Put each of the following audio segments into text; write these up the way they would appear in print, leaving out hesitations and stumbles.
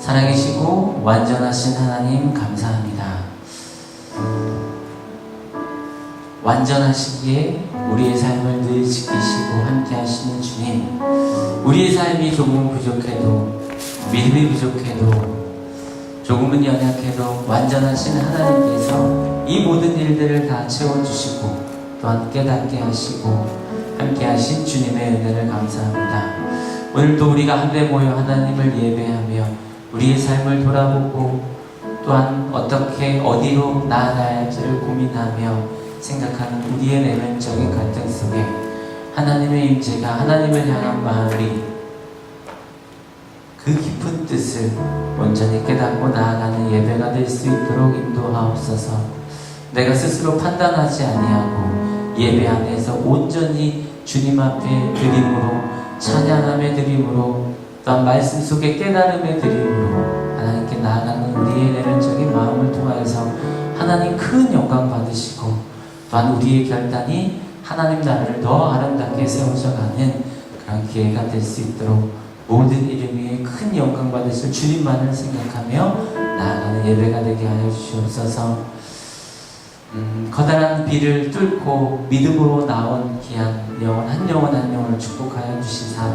살아계시고 완전하신 하나님 감사합니다. 완전하시기에 우리의 삶을 늘 지키시고 함께 하시는 주님, 우리의 삶이 조금 부족해도, 믿음이 부족해도, 조금은 연약해도 완전하신 하나님께서 이 모든 일들을 다 채워주시고 또한 깨닫게 하시고 함께 하신 주님의 은혜를 감사합니다. 오늘도 우리가 한데 모여 하나님을 예배하며 우리의 삶을 돌아보고 또한 어떻게 어디로 나아가야 할지를 고민하며 생각하는 우리의 내면적인 갈등 속에 하나님의 임재가, 하나님을 향한 마음이 그 깊은 뜻을 온전히 깨닫고 나아가는 예배가 될 수 있도록 인도하옵소서. 내가 스스로 판단하지 아니하고 예배 안에서 온전히 주님 앞에 드림으로, 찬양함의 드림으로, 또한 말씀 속에 깨달음의 드림으로 하나님께 나아가는 우리의 내면적인 마음을 통하여서 하나님 큰 영광 받으시고 또한 우리의 결단이 하나님 나라를 더 아름답게 세워져가는 그런 기회가 될 수 있도록 모든 이름이 큰 영광 받으실 주님만을 생각하며 나아가는 예배가 되게 하여 주시옵소서. 커다란 비를 뚫고 믿음으로 나온 귀한 영혼 한 영혼을 축복하여 주시사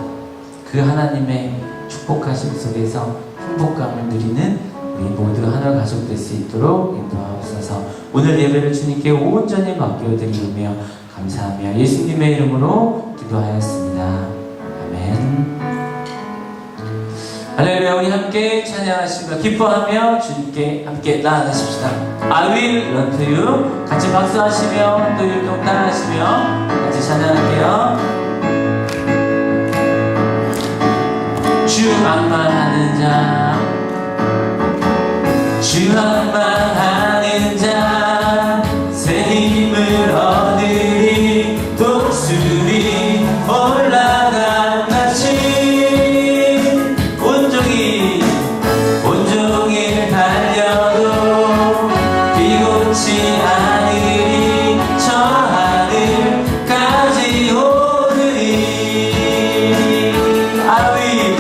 그 하나님의 축복하심 속에서 행복감을 누리는 우리 모두 하나 가족 될 수 있도록 인도하옵소서. 오늘 예배를 주님께 온전히 맡겨드리며 감사하며 예수님의 이름으로 기도하였습니다. 아멘. 할렐루야. 우리 함께 찬양하시며 기뻐하며 주님께 함께 나아가십시다. I will run to you. 같이 박수하시며 또 율동 따라하시며 같이 찬양할게요. 주 만만하는 자, 주 만만하는 자, 새 힘을 얻으리 독수리 올라간 같이 온종일 달려도 비고치 않으리 저 하늘까지 오르리. I will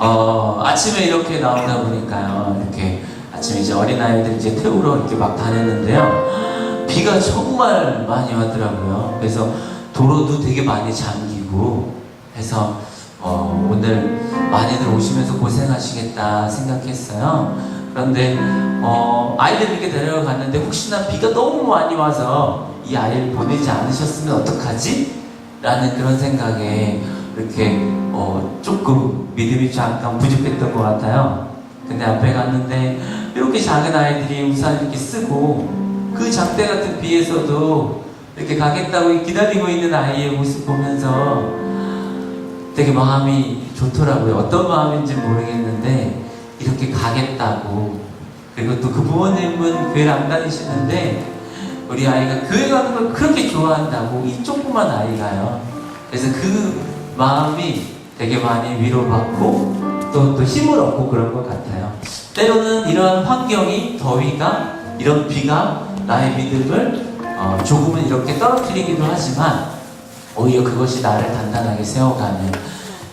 아침에 이렇게 나오다 보니까요. 이렇게 아침에 이제 어린아이들 이제 태우러 이렇게 막 다녔는데요. 비가 정말 많이 왔더라고요. 그래서 도로도 되게 많이 잠기고 해서 오늘 많이들 오시면서 고생하시겠다 생각했어요. 그런데 아이들 이렇게 데리러 갔는데 혹시나 비가 너무 많이 와서 이 아이를 보내지 않으셨으면 어떡하지? 라는 그런 생각에 이렇게 조금 믿음이 잠깐 부족했던 것 같아요. 근데 앞에 갔는데 이렇게 작은 아이들이 우산 이렇게 쓰고 그 장대 같은 비에서도 이렇게 가겠다고 기다리고 있는 아이의 모습 보면서 되게 마음이 좋더라고요. 어떤 마음인지 모르겠는데 이렇게 가겠다고. 그리고 또 그 부모님은 교회를 안 다니시는데 우리 아이가 교회 가는 걸 그렇게 좋아한다고 이 조그만 아이가요. 그래서 그 마음이 되게 많이 위로받고 또 힘을 얻고 그런 것 같아요. 때로는 이러한 환경이, 더위가, 이런 비가 나의 믿음을 조금은 이렇게 떨어뜨리기도 하지만 오히려 그것이 나를 단단하게 세워가는,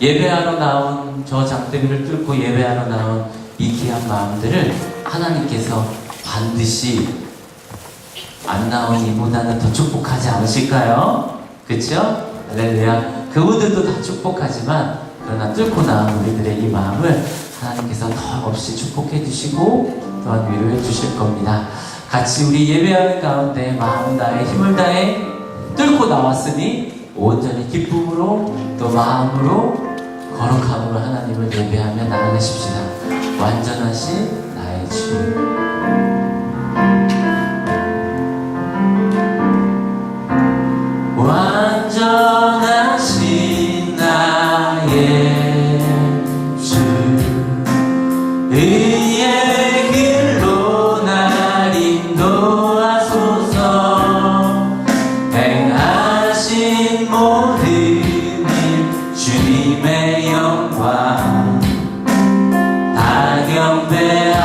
예배하러 나온 저 장대비를 뚫고 예배하러 나온 이 귀한 마음들을 하나님께서 반드시 안 나온 이보다는 더 축복하지 않으실까요? 그쵸? 할렐루야. 그분들도 다 축복하지만 그러나 뚫고 나온 우리들의 이 마음을 하나님께서 더없이 축복해 주시고 또한 위로해 주실 겁니다. 같이 우리 예배하는 가운데 마음 다해 힘을 다해 뚫고 나왔으니 온전히 기쁨으로 또 마음으로 거룩함으로 하나님을 예배하며 나아가십시다. 완전하신 나의 주. 완전하신 나의 주, 의의 길로 날 인도하소서. 행하신 모든 일 주님의 영광 다 경배합니다.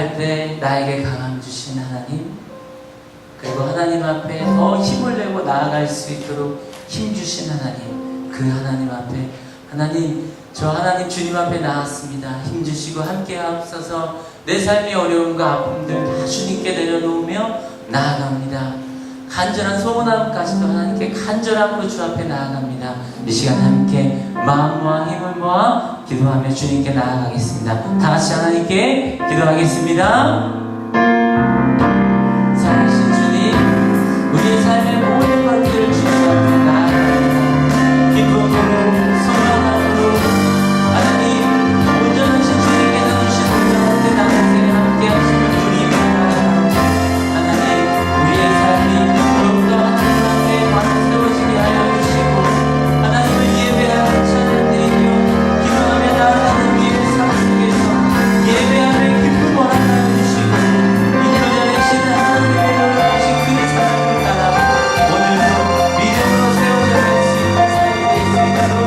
예배할 때 나에게 강함 주신 하나님, 그리고 하나님 앞에 더 힘을 내고 나아갈 수 있도록 힘 주신 하나님, 그 하나님 앞에, 하나님, 저 하나님 주님 앞에 나왔습니다. 힘 주시고 함께 하옵소서. 내 삶의 어려움과 아픔들 다 주님께 내려놓으며 나아갑니다. 간절한 소원함까지도 하나님께 간절함으로 주 앞에 나아갑니다. 이 시간 함께 마음 모아 힘을 모아 기도하며 주님께 나아가겠습니다. 다 같이 하나님께 기도하겠습니다. 살아계신 주님, 우리의 삶의 모든 것들을 주님 앞에 나아갑니다. 기쁨으로 소망함으로 하나님 온전하신 주님께서 주신 온전한 나의 생에 함께 하시는 주님입니다. 하나님, 우리의 삶이 더욱더 하나님 앞에 많이 세워지게 하여 주시고 하나님을 예배하는 찬양 드리며 기도하며 나아가는 우리의 삶 속에서 예배하며 기쁨을 하여 주시고 인도자이신 하나님의 놀라우신 그 사랑을 따라 오늘도 믿음으로 세워져갈 수 있는 삶이 될 수 있도록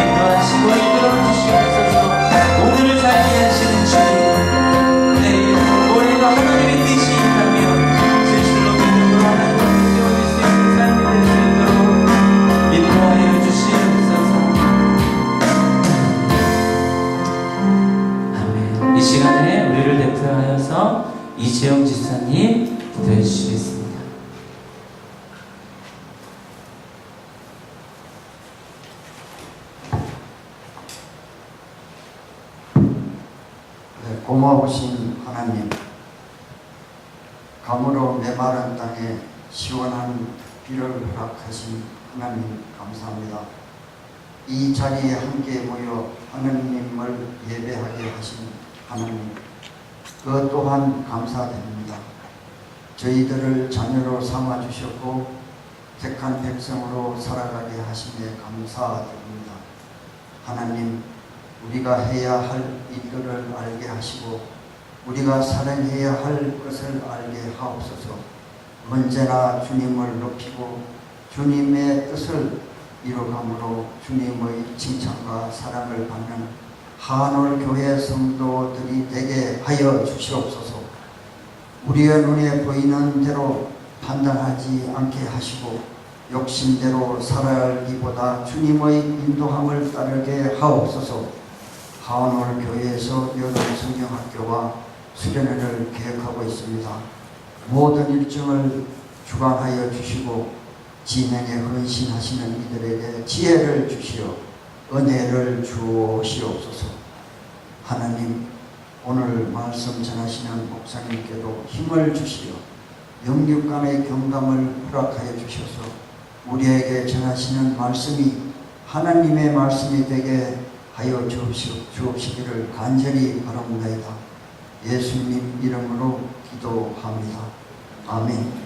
인도하시고 이끌어 주시옵소서. 오늘을 살게 하시는 주님, 내일 모레가 하나님의 뜻이 있다면 진실로 믿음으로 하나님 앞에 세워질 수 있는 삶이 될 수 있도록 인도하여 주시옵소서. 아멘. 이 시간에 우리를 대표하여서 이재영 집사님 기도해 주시겠습니다. 네, 고마우신 하나님, 가물어 메마른 땅에 시원한 비를 허락하신 하나님 감사합니다. 이 자리에 함께 모여 하나님을 예배하게 하신 하나님, 그 또한 감사드립니다. 저희들을 자녀로 삼아 주셨고 택한 백성으로 살아가게 하심에 감사드립니다. 하나님, 우리가 해야 할 일들을 알게 하시고 우리가 사랑해야 할 것을 알게 하옵소서. 언제나 주님을 높이고 주님의 뜻을 이루감으로 주님의 칭찬과 사랑을 받는 한올교회 성도들이 되게 하여 주시옵소서. 우리의 눈에 보이는 대로 판단하지 않게 하시고 욕심대로 살아가기보다 주님의 인도함을 따르게 하옵소서. 한올교회에서 여름 성경학교와 수련회를 계획하고 있습니다. 모든 일정을 주관하여 주시고 진행에 헌신하시는 이들에게 지혜를 주시어 은혜를 주시옵소서. 하나님, 오늘 말씀 전하시는 목사님께도 힘을 주시어 영육간의 경감을 허락하여 주셔서 우리에게 전하시는 말씀이 하나님의 말씀이 되게 하여 주옵시기를 간절히 바랍니다. 예수님 이름으로 기도합니다. 아멘.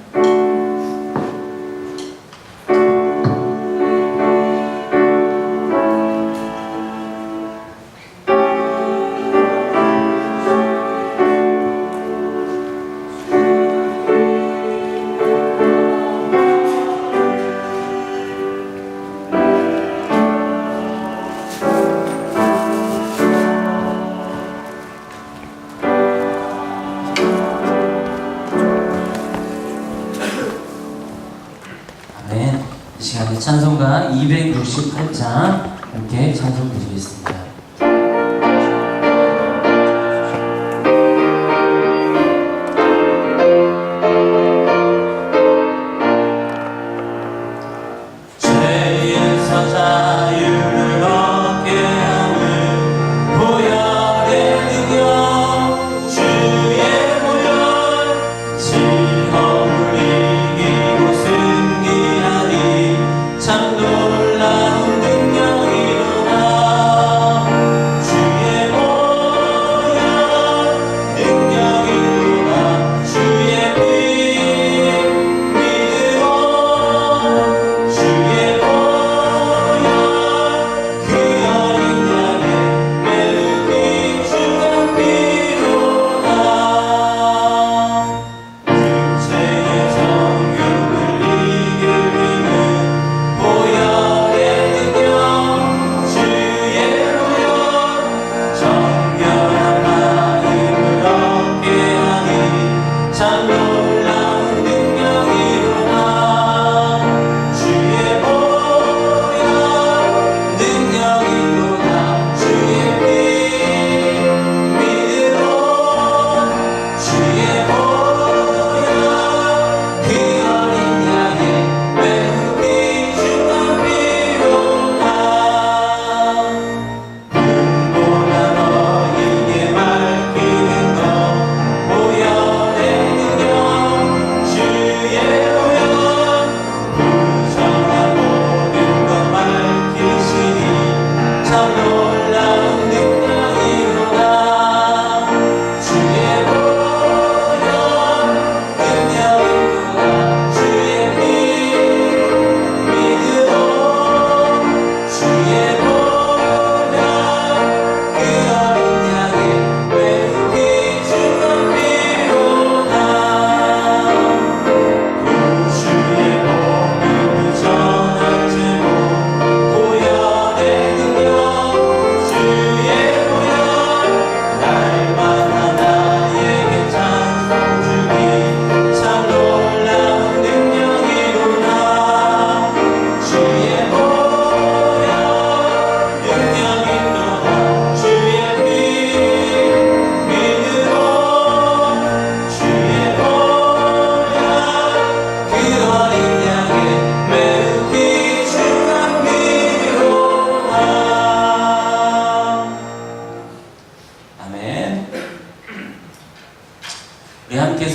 이 시간에 찬송가 268장 함께 찬송 드리겠습니다. 죄에서 자유를 얻게 하는 보혈의 능력, 주의 보혈 시험을 이기고 승리하니 참 놀라운 능력이로다.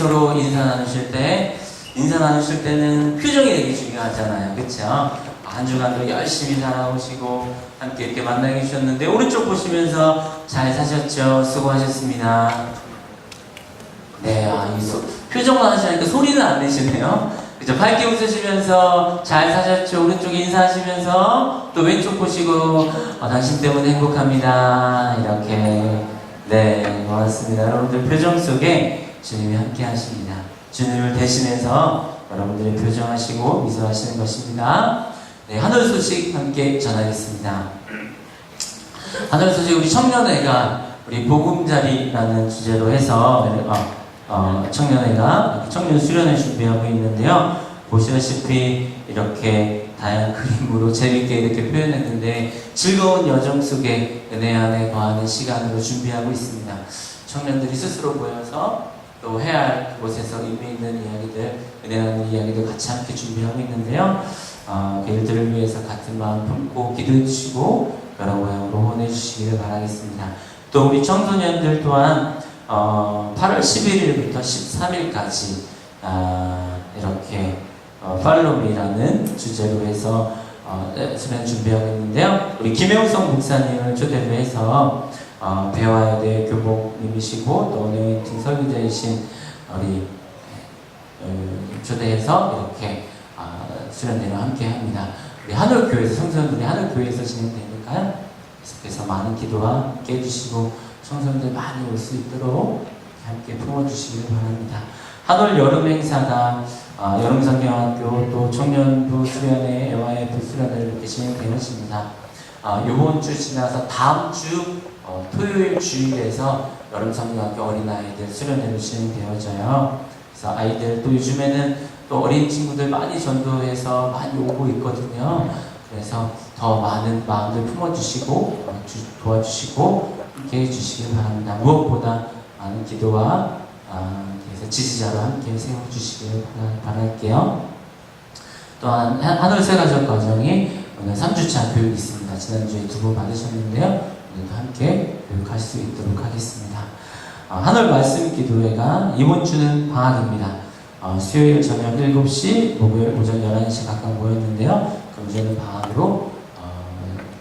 서로 인사 나누실 때는 표정이 되게 중요하잖아요. 그쵸? 한 주간도 열심히 살아오시고 함께 이렇게 만나게 해주셨는데 오른쪽 보시면서 잘 사셨죠? 수고하셨습니다. 네, 표정만 하시니까 소리는 안 내시네요. 그죠? 밝게 웃으시면서 잘 사셨죠? 오른쪽에 인사하시면서 또 왼쪽 보시고 당신 때문에 행복합니다. 이렇게. 네, 고맙습니다. 여러분들 표정 속에 주님이 함께 하십니다. 주님을 대신해서 여러분들의 표정하시고 미소하시는 것입니다. 네, 하늘 소식 함께 전하겠습니다. 하늘 소식 우리 청년회가 우리 보금자리라는 주제로 해서 청년회가 청년 수련회 준비하고 있는데요. 보시다시피 이렇게 다양한 그림으로 재밌게 이렇게 표현했는데 즐거운 여정 속에 은혜 안에 거하는 시간으로 준비하고 있습니다. 청년들이 스스로 모여서 또 해야 할 곳에서 의미 있는 이야기들, 은혜 나는 이야기들 같이 함께 준비하고 있는데요. 그 일들을 위해서 같은 마음 품고 기도해 주시고 여러 모양으로 후원해 주시기를 바라겠습니다. 또 우리 청소년들 또한 8월 11일부터 13일까지 이렇게 팔로미라는 주제로 해서 수련 준비하고 있는데요. 우리 김영성 목사님을 초대로 해서 배화여대 교목님이시고 또 어네인팅 설교자이신 우리 초대해서 이렇게 수련회를 함께 합니다. 우리 하늘교회에서 청소년들이 하늘교회에서 진행되니까요. 계속해서 많은 기도와 함께 해주시고 청소년들 많이 올 수 있도록 함께 품어주시길 바랍니다. 한올 여름 행사가 여름성경학교 또 청년부 수련회, 애화예부 수련회를 이렇게 진행되었습니다. 이번 주 지나서 다음 주 토요일 주일에서 여름성경학교 어린아이들 수련회로 진행되어져요. 그래서 아이들 또 요즘에는 또 어린 친구들 많이 전도해서 많이 오고 있거든요. 그래서 더 많은 마음을 품어주시고 도와주시고 함께 해주시길 바랍니다. 무엇보다 많은 기도와 그래서 지지자로 함께 세워주시길 바랄게요. 또한 하늘새 가족 과정이 오늘 3주차 교육이 있습니다. 지난주에 2번 받으셨는데요. 오늘도 함께 교육할 수 있도록 하겠습니다. 하늘 말씀 기도회가 이번 주는 방학입니다. 수요일 저녁 7시, 목요일 오전 11시 각각 모였는데요. 금주는 방학으로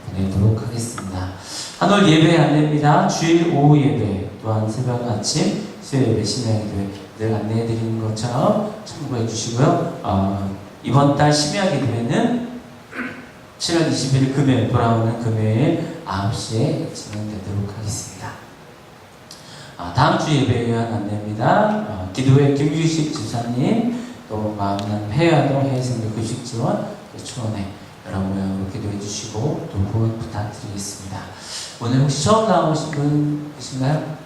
보내도록 하겠습니다. 한올 예배 안내입니다. 주일 오후 예배, 또한 새벽 아침 수요 예배 심야기도회 늘 안내해 드리는 것처럼 참고해 주시고요. 이번 달 심야기도회는 7월 20일 금요일, 돌아오는 금요일 9시에 진행되도록 하겠습니다. 다음 주 예배에 의한 안내입니다. 기도회 김규식 집사님, 또 마음난 해외활동 해외생활 교식지원, 초원회 여러 모양으로 기도해 주시고 또 후원 부탁드리겠습니다. 오늘 혹시 처음 나오신 분 계신가요?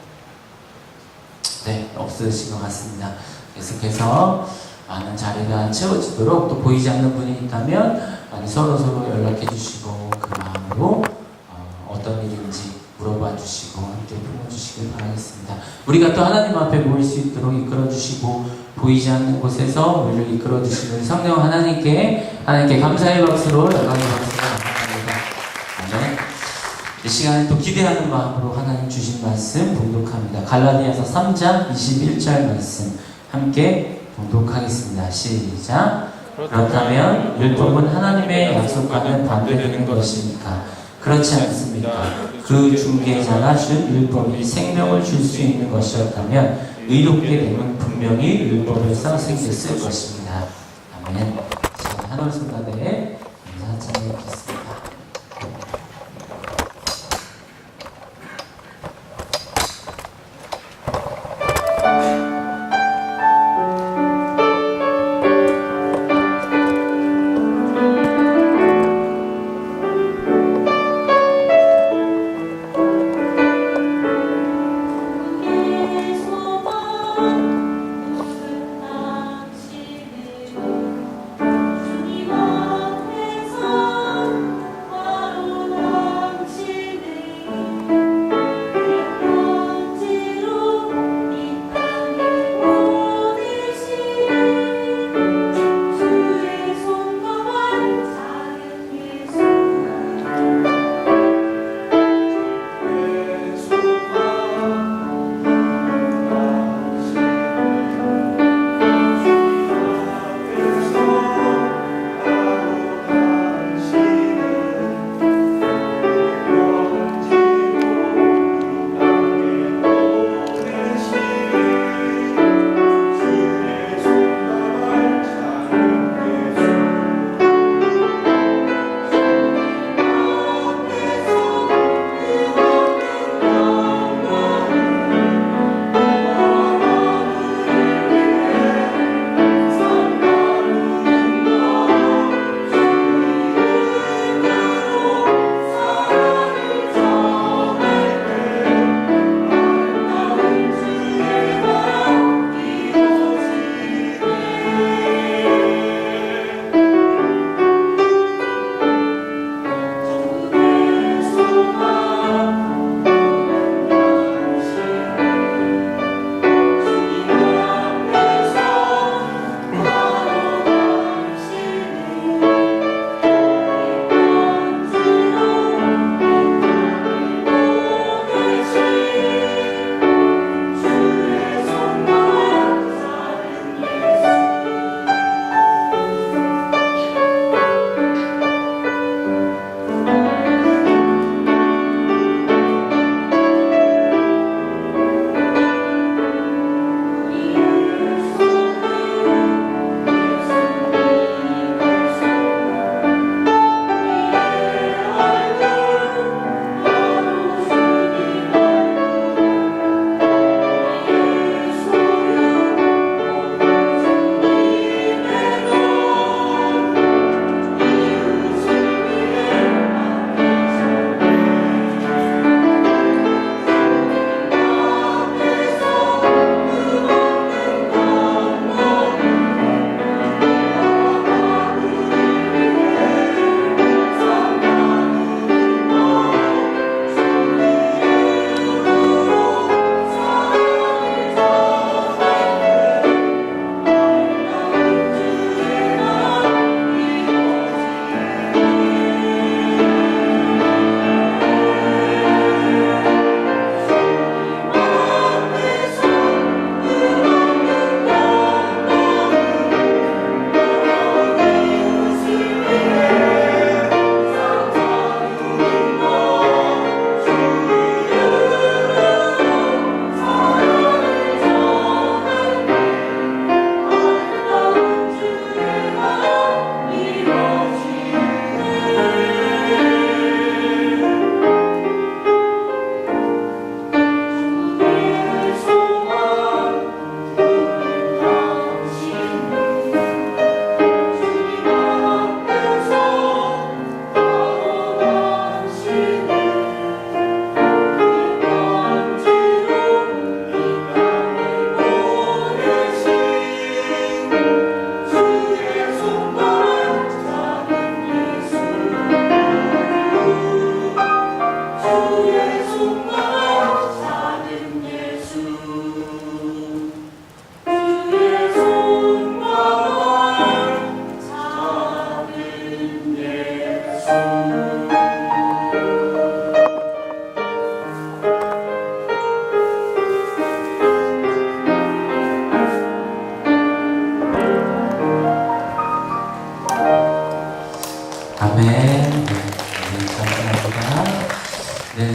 네, 없으신 것 같습니다. 계속해서 많은 자리가 채워지도록 또 보이지 않는 분이 있다면 서로 연락해 주시고 그 마음으로 어떤 일인지 물어봐 주시고 함께 품어주시길 바라겠습니다. 우리가 또 하나님 앞에 모일 수 있도록 이끌어 주시고 보이지 않는 곳에서 우리를 이끌어 주시는 성령 하나님께 감사의 박수로 영광의 박수가 나갑니다. 아멘. 이 시간에 또 기대하는 마음으로 하나님 주신 말씀 봉독합니다. 갈라디아서 3장 21절 말씀 함께 봉독하겠습니다. 시작. 그렇다면 율법은 하나님의 약속과는 반대되는 것입니까? 그렇지 않습니까? 그 중개자가 준 율법이 생명을 줄 수 있는 것이었다면 의롭게 되면 분명히 율법에서 생겼을 것입니다. 아멘. 자, 한올 순간에 인사 찬양하겠습니다. 주님아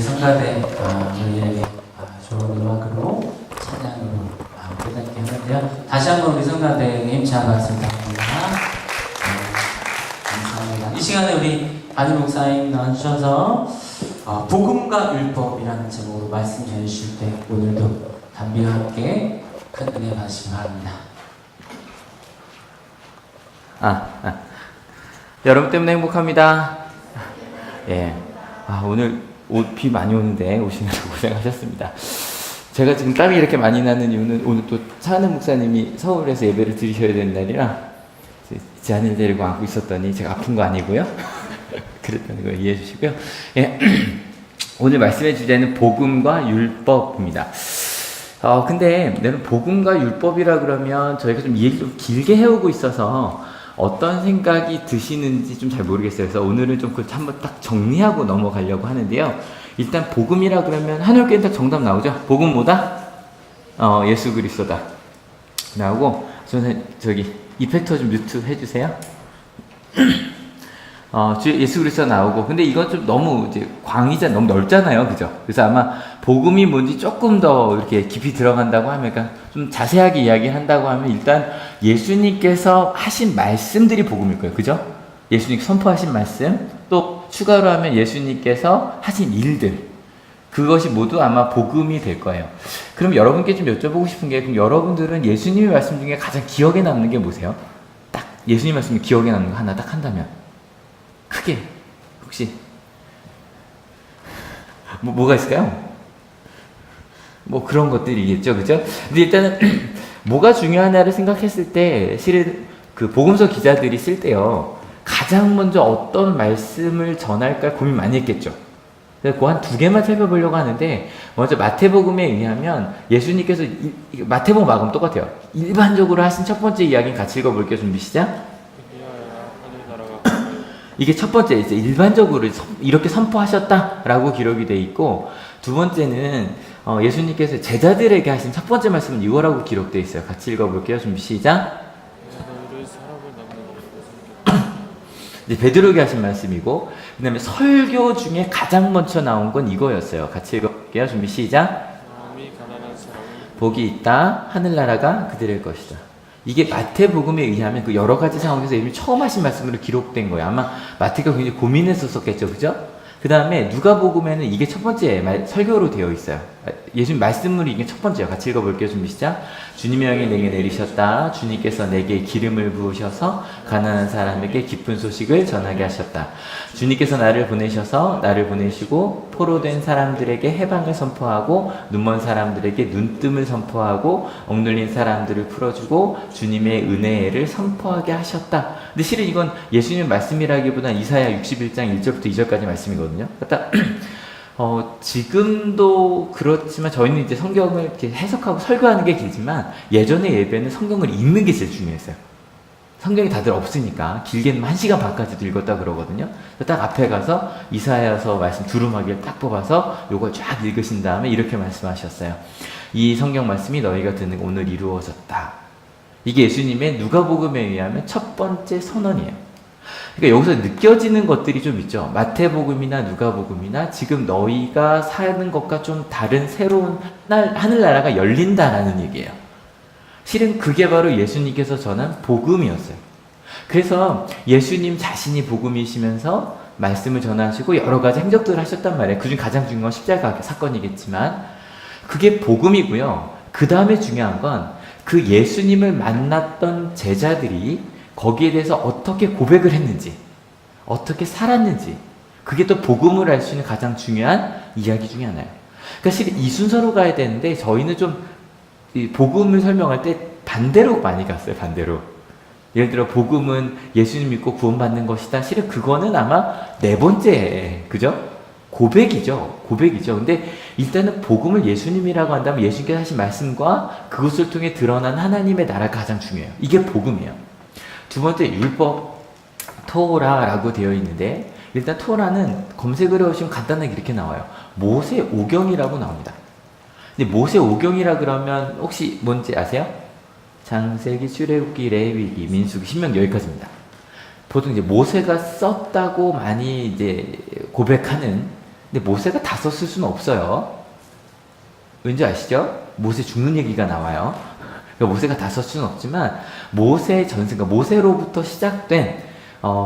성가대 우리에게 좋은 음악으로 찬양으로 깨닫게 하는데요. 다시 한번 우리 성가대에게 힘찬 박수 부탁드립니다. 감사합니다. 이 시간에 우리 담임 목사님 나와주셔서 복음과 율법이라는 제목으로 말씀 전해주실 때 오늘도 담비와 함께 큰 은혜 받으시기 바랍니다. 여러분 때문에 행복합니다. 예. 오늘 비 많이 오는데 오시느라고 고생하셨습니다. 제가 지금 땀이 이렇게 많이 나는 이유는 오늘 또 차은우 목사님이 서울에서 예배를 드리셔야 되는 날이라 제안을 데리고 안고 있었더니 제가 아픈 거 아니고요. 그랬다는 거 이해해 주시고요. 예. 오늘 말씀의 주제는 복음과 율법입니다. 근데 내가 복음과 율법이라 그러면 저희가 좀 얘기 좀 길게 해오고 있어서 어떤 생각이 드시는지 좀 잘 모르겠어요. 그래서 오늘은 좀 그걸 한번 딱 정리하고 넘어가려고 하는데요. 일단 복음이라 그러면 한올교회는 딱 정답 나오죠. 복음 뭐다? 예수 그리스도다. 나오고 저기 이펙터 좀 뮤트 해주세요. 예수 그리스도 나오고, 근데 이건 좀 너무 이제 광이자 너무 넓잖아요, 그죠? 그래서 아마 복음이 뭔지 조금 더 이렇게 깊이 들어간다고 하면, 그러니까 좀 자세하게 이야기한다고 하면 일단 예수님께서 하신 말씀들이 복음일 거예요, 그죠? 예수님 선포하신 말씀, 또 추가로 하면 예수님께서 하신 일들, 그것이 모두 아마 복음이 될 거예요. 그럼 여러분께 좀 여쭤보고 싶은 게, 그럼 여러분들은 예수님의 말씀 중에 가장 기억에 남는 게 뭐세요? 딱 예수님 말씀이 기억에 남는 거 하나 딱 한다면 크게 혹시 뭐가 있을까요? 뭐 그런 것들이겠죠, 그죠? 근데 일단은 뭐가 중요하냐를 생각했을 때 실은 그 복음서 기자들이 쓸 때요 가장 먼저 어떤 말씀을 전할까 고민 많이 했겠죠. 그래서 그 한 두 개만 살펴보려고 하는데, 먼저 마태복음에 의하면 예수님께서 마태복음 마감 똑같아요. 일반적으로 하신 첫 번째 이야기는 같이 읽어볼게요. 준비 시작. 이게 첫 번째, 이제 일반적으로 이렇게 선포하셨다라고 기록이 돼 있고, 두 번째는 예수님께서 제자들에게 하신 첫 번째 말씀은 이거라고 기록되어 있어요. 같이 읽어볼게요. 준비 시작. 이제 베드로에게 하신 말씀이고, 그 다음에 설교 중에 가장 먼저 나온 건 이거였어요. 같이 읽어볼게요. 준비 시작. 복이 있다. 하늘나라가 그들의 것이다. 이게 마태복음에 의하면 그 여러 가지 상황에서 예수님이 처음 하신 말씀으로 기록된 거예요. 아마 마태가 굉장히 고민했었겠죠, 그죠? 그 다음에 누가복음에는 이게 첫 번째 설교로 되어 있어요. 예수님 말씀으로 이게 첫 번째예요. 같이 읽어볼게요. 준비 시작. 주님의 영이 내게 내리셨다. 주님께서 내게 기름을 부으셔서 가난한 사람에게 기쁜 소식을 전하게 하셨다. 주님께서 나를 보내시고 포로된 사람들에게 해방을 선포하고 눈먼 사람들에게 눈뜸을 선포하고 억눌린 사람들을 풀어주고 주님의 은혜를 선포하게 하셨다. 근데 실은 이건 예수님의 말씀이라기보다 이사야 61장 1절부터 2절까지 말씀이거든요. 그러니까 지금도 그렇지만 저희는 이제 성경을 이렇게 해석하고 설교하는 게 길지만 예전의 예배는 성경을 읽는 게 제일 중요했어요. 성경이 다들 없으니까 길게는 1시간 반까지도 읽었다 그러거든요. 딱 앞에 가서 이사야서 말씀 두루마기를 딱 뽑아서 요걸 쫙 읽으신 다음에 이렇게 말씀하셨어요. 이 성경 말씀이 너희가 듣는 오늘 이루어졌다. 이게 예수님의 누가복음에 의하면 첫 번째 선언이에요. 그러니까 여기서 느껴지는 것들이 좀 있죠. 마태복음이나 누가복음이나 지금 너희가 사는 것과 좀 다른 새로운 하늘나라가 열린다라는 얘기예요. 실은 그게 바로 예수님께서 전한 복음이었어요. 그래서 예수님 자신이 복음이시면서 말씀을 전하시고 여러 가지 행적들을 하셨단 말이에요. 그중 가장 중요한 건 십자가 사건이겠지만 그게 복음이고요. 그 다음에 중요한 건 그 예수님을 만났던 제자들이 거기에 대해서 어떻게 고백을 했는지, 어떻게 살았는지, 그게 또 복음을 알 수 있는 가장 중요한 이야기 중에 하나예요. 그러니까 실은 이 순서로 가야 되는데 저희는 좀 이 복음을 설명할 때 반대로 많이 갔어요. 반대로. 예를 들어 복음은 예수님 믿고 구원받는 것이다. 실은 그거는 아마 네 번째, 그죠? 고백이죠. 근데 일단은 복음을 예수님이라고 한다면 예수님께서 하신 말씀과 그것을 통해 드러난 하나님의 나라가 가장 중요해요. 이게 복음이에요. 두 번째 율법, 토라라고 되어 있는데 일단 토라는 검색을 해보시면 간단하게 이렇게 나와요. 모세 오경이라고 나옵니다. 근데 모세 오경이라 그러면 혹시 뭔지 아세요? 창세기, 출애굽기, 레위기, 민수기, 신명기 여기까지입니다. 보통 이제 모세가 썼다고 많이 이제 고백하는 근데 모세가 다 썼을 수는 없어요. 왠지 아시죠? 모세 죽는 얘기가 나와요. 그러니까 모세가 다 썼을 수는 없지만 모세 전승, 그러니까 모세로부터 시작된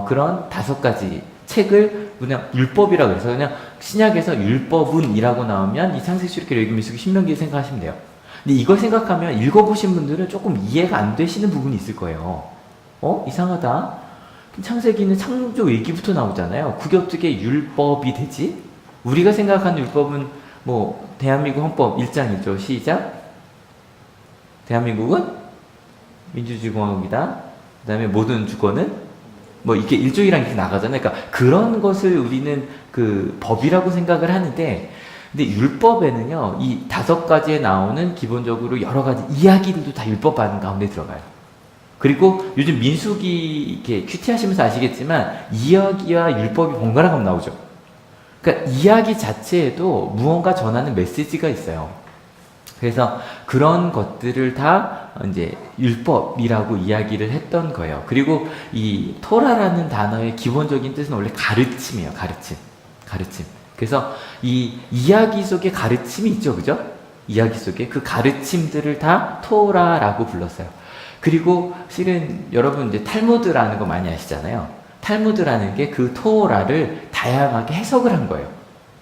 그런 5가지 책을 그냥 율법이라고 그래서 그냥 신약에서 율법은이라고 나오면 이 창세기, 출애굽기, 레위기, 민수기, 신명기 생각하시면 돼요. 근데 이걸 생각하면 읽어보신 분들은 조금 이해가 안 되시는 부분이 있을 거예요. 이상하다. 창세기는 창조 얘기부터 나오잖아요. 그게 어떻게 율법이 되지? 우리가 생각하는 율법은 뭐 대한민국 헌법 1장이죠. 시작. 대한민국은 민주주의 공화국이다. 그 다음에 모든 주권은 뭐 이게 1조이랑 이렇게 나가잖아요. 그러니까 그런 것을 우리는 그 법이라고 생각을 하는데, 근데 율법에는요, 이 5가지에 나오는 기본적으로 여러 가지 이야기들도 다 율법 반 가운데 들어가요. 그리고 요즘 민수기 이렇게 큐티하시면서 아시겠지만 이야기와 율법이 번갈아 가면 나오죠. 그러니까 이야기 자체에도 무언가 전하는 메시지가 있어요. 그래서 그런 것들을 다 이제 율법이라고 이야기를 했던 거예요. 그리고 이 토라라는 단어의 기본적인 뜻은 원래 가르침이에요. 가르침. 그래서 이 이야기 속에 가르침이 있죠. 그죠? 이야기 속에 그 가르침들을 다 토라라고 불렀어요. 그리고 실은 여러분 이제 탈무드라는 거 많이 아시잖아요. 탈무드라는 게 그 토라를 다양하게 해석을 한 거예요.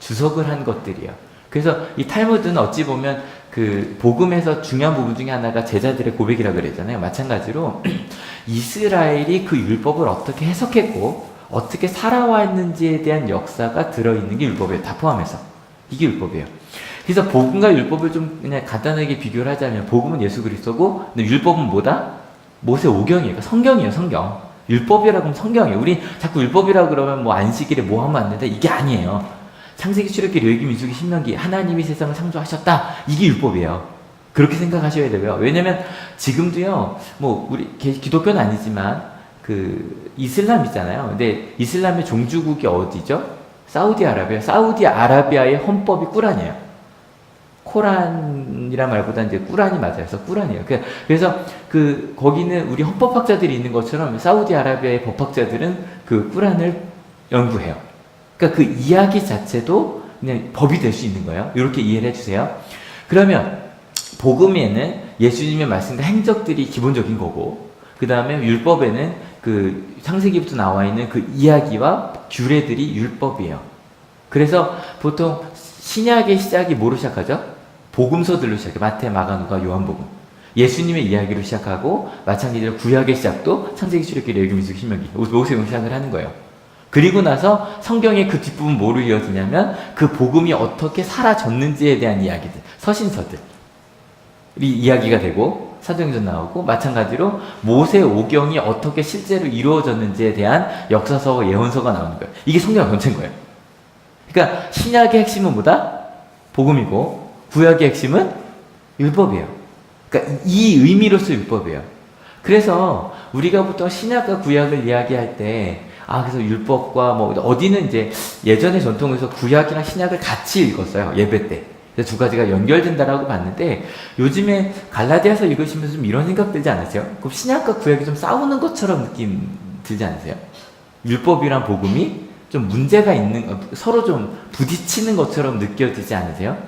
주석을 한 것들이에요. 그래서 이 탈무드는 어찌 보면 그 복음에서 중요한 부분 중에 하나가 제자들의 고백이라고 그랬잖아요. 마찬가지로 이스라엘이 그 율법을 어떻게 해석했고 어떻게 살아왔는지에 대한 역사가 들어있는 게 율법이에요. 다 포함해서. 이게 율법이에요. 그래서 복음과 율법을 좀 그냥 간단하게 비교를 하자면 복음은 예수 그리스도고 근데 율법은 뭐다? 모세 오경이에요. 그러니까 성경이에요. 성경. 율법이라고 하면 성경이에요. 우리 자꾸 율법이라고 그러면 뭐 안식일에 뭐 하면 안 된다. 이게 아니에요. 창세기, 출애굽기, 레위기, 민수기, 신명기, 하나님이 세상을 창조하셨다. 이게 율법이에요. 그렇게 생각하셔야 되고요. 왜냐면 지금도요, 뭐 우리 기독교는 아니지만 그 이슬람 있잖아요. 근데 이슬람의 종주국이 어디죠? 사우디아라비아. 사우디아라비아의 헌법이 꾸란이에요. 코란이라 말보다 이제 꾸란이 맞아요. 그래서 꾸란이에요. 그래서 그 거기는 우리 헌법학자들이 있는 것처럼 사우디아라비아의 법학자들은 그 꾸란을 연구해요. 그러니까 그 이야기 자체도 그냥 법이 될 수 있는 거예요. 이렇게 이해를 해주세요. 그러면 복음에는 예수님의 말씀과 행적들이 기본적인 거고, 그 다음에 율법에는 그 창세기부터 나와 있는 그 이야기와 규례들이 율법이에요. 그래서 보통 신약의 시작이 뭐로 시작하죠? 복음서들로 시작해요. 마태, 마가, 누가, 요한복음. 예수님의 이야기로 시작하고 마찬가지로 구약의 시작도 창세기, 출애굽기, 레위기, 민수기, 신명기, 모세로 시작을 하는 거예요. 그리고 나서 성경의 그 뒷부분 뭐로 이어지냐면 그 복음이 어떻게 사라졌는지에 대한 이야기들, 서신서들이 이야기가 되고 사도행전 나오고 마찬가지로 모세 오경이 어떻게 실제로 이루어졌는지에 대한 역사서와 예언서가 나오는 거예요. 이게 성경 전체인 거예요. 그러니까 신약의 핵심은 뭐다? 복음이고 구약의 핵심은 율법이에요. 그러니까 이 의미로서 율법이에요. 그래서 우리가 보통 신약과 구약을 이야기할 때 그래서 율법과 뭐 어디는 이제 예전의 전통에서 구약이랑 신약을 같이 읽었어요. 예배 때. 그래서 2가지가 연결된다라고 봤는데 요즘에 갈라디아서 읽으시면서 좀 이런 생각 들지 않으세요? 그럼 신약과 구약이 좀 싸우는 것처럼 느낌 들지 않으세요? 율법이랑 복음이 좀 문제가 있는, 서로 좀 부딪히는 것처럼 느껴지지 않으세요?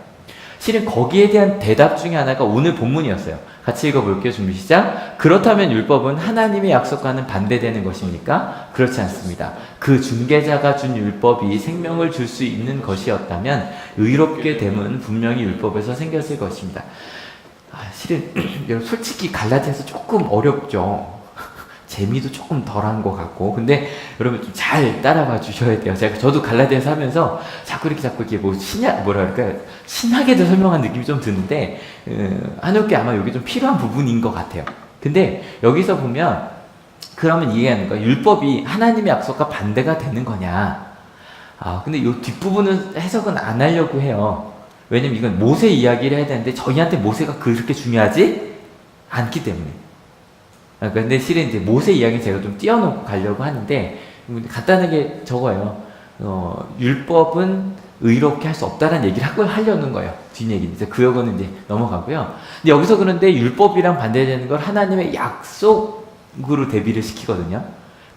실은 거기에 대한 대답 중에 하나가 오늘 본문이었어요. 같이 읽어볼게요. 준비 시작. 그렇다면 율법은 하나님의 약속과는 반대되는 것입니까? 그렇지 않습니다. 그 중개자가 준 율법이 생명을 줄 수 있는 것이었다면 의롭게 됨은 분명히 율법에서 생겼을 것입니다. 실은 솔직히 갈라디아서 조금 어렵죠. 재미도 조금 덜한 것 같고, 근데 여러분 좀 잘 따라와 주셔야 돼요. 저도 갈라디아서 하면서 자꾸 이렇게 뭐 신학에 대해 설명한 느낌이 좀 드는데, 한옥께 아마 여기 좀 필요한 부분인 것 같아요. 근데 여기서 보면, 그러면 이해하는 거야. 율법이 하나님의 약속과 반대가 되는 거냐. 근데 이 뒷부분은 해석은 안 하려고 해요. 왜냐면 이건 모세 이야기를 해야 되는데, 저희한테 모세가 그렇게 중요하지 않기 때문에. 근데 실은 이제 모세 이야기 제가 좀 띄워놓고 가려고 하는데 간단하게 적어요. 율법은 의롭게 할 수 없다는 얘기를 하려는 거예요. 뒷얘기는. 그 요거는 이제 넘어가고요. 근데 여기서 그런데 율법이랑 반대되는 걸 하나님의 약속으로 대비를 시키거든요.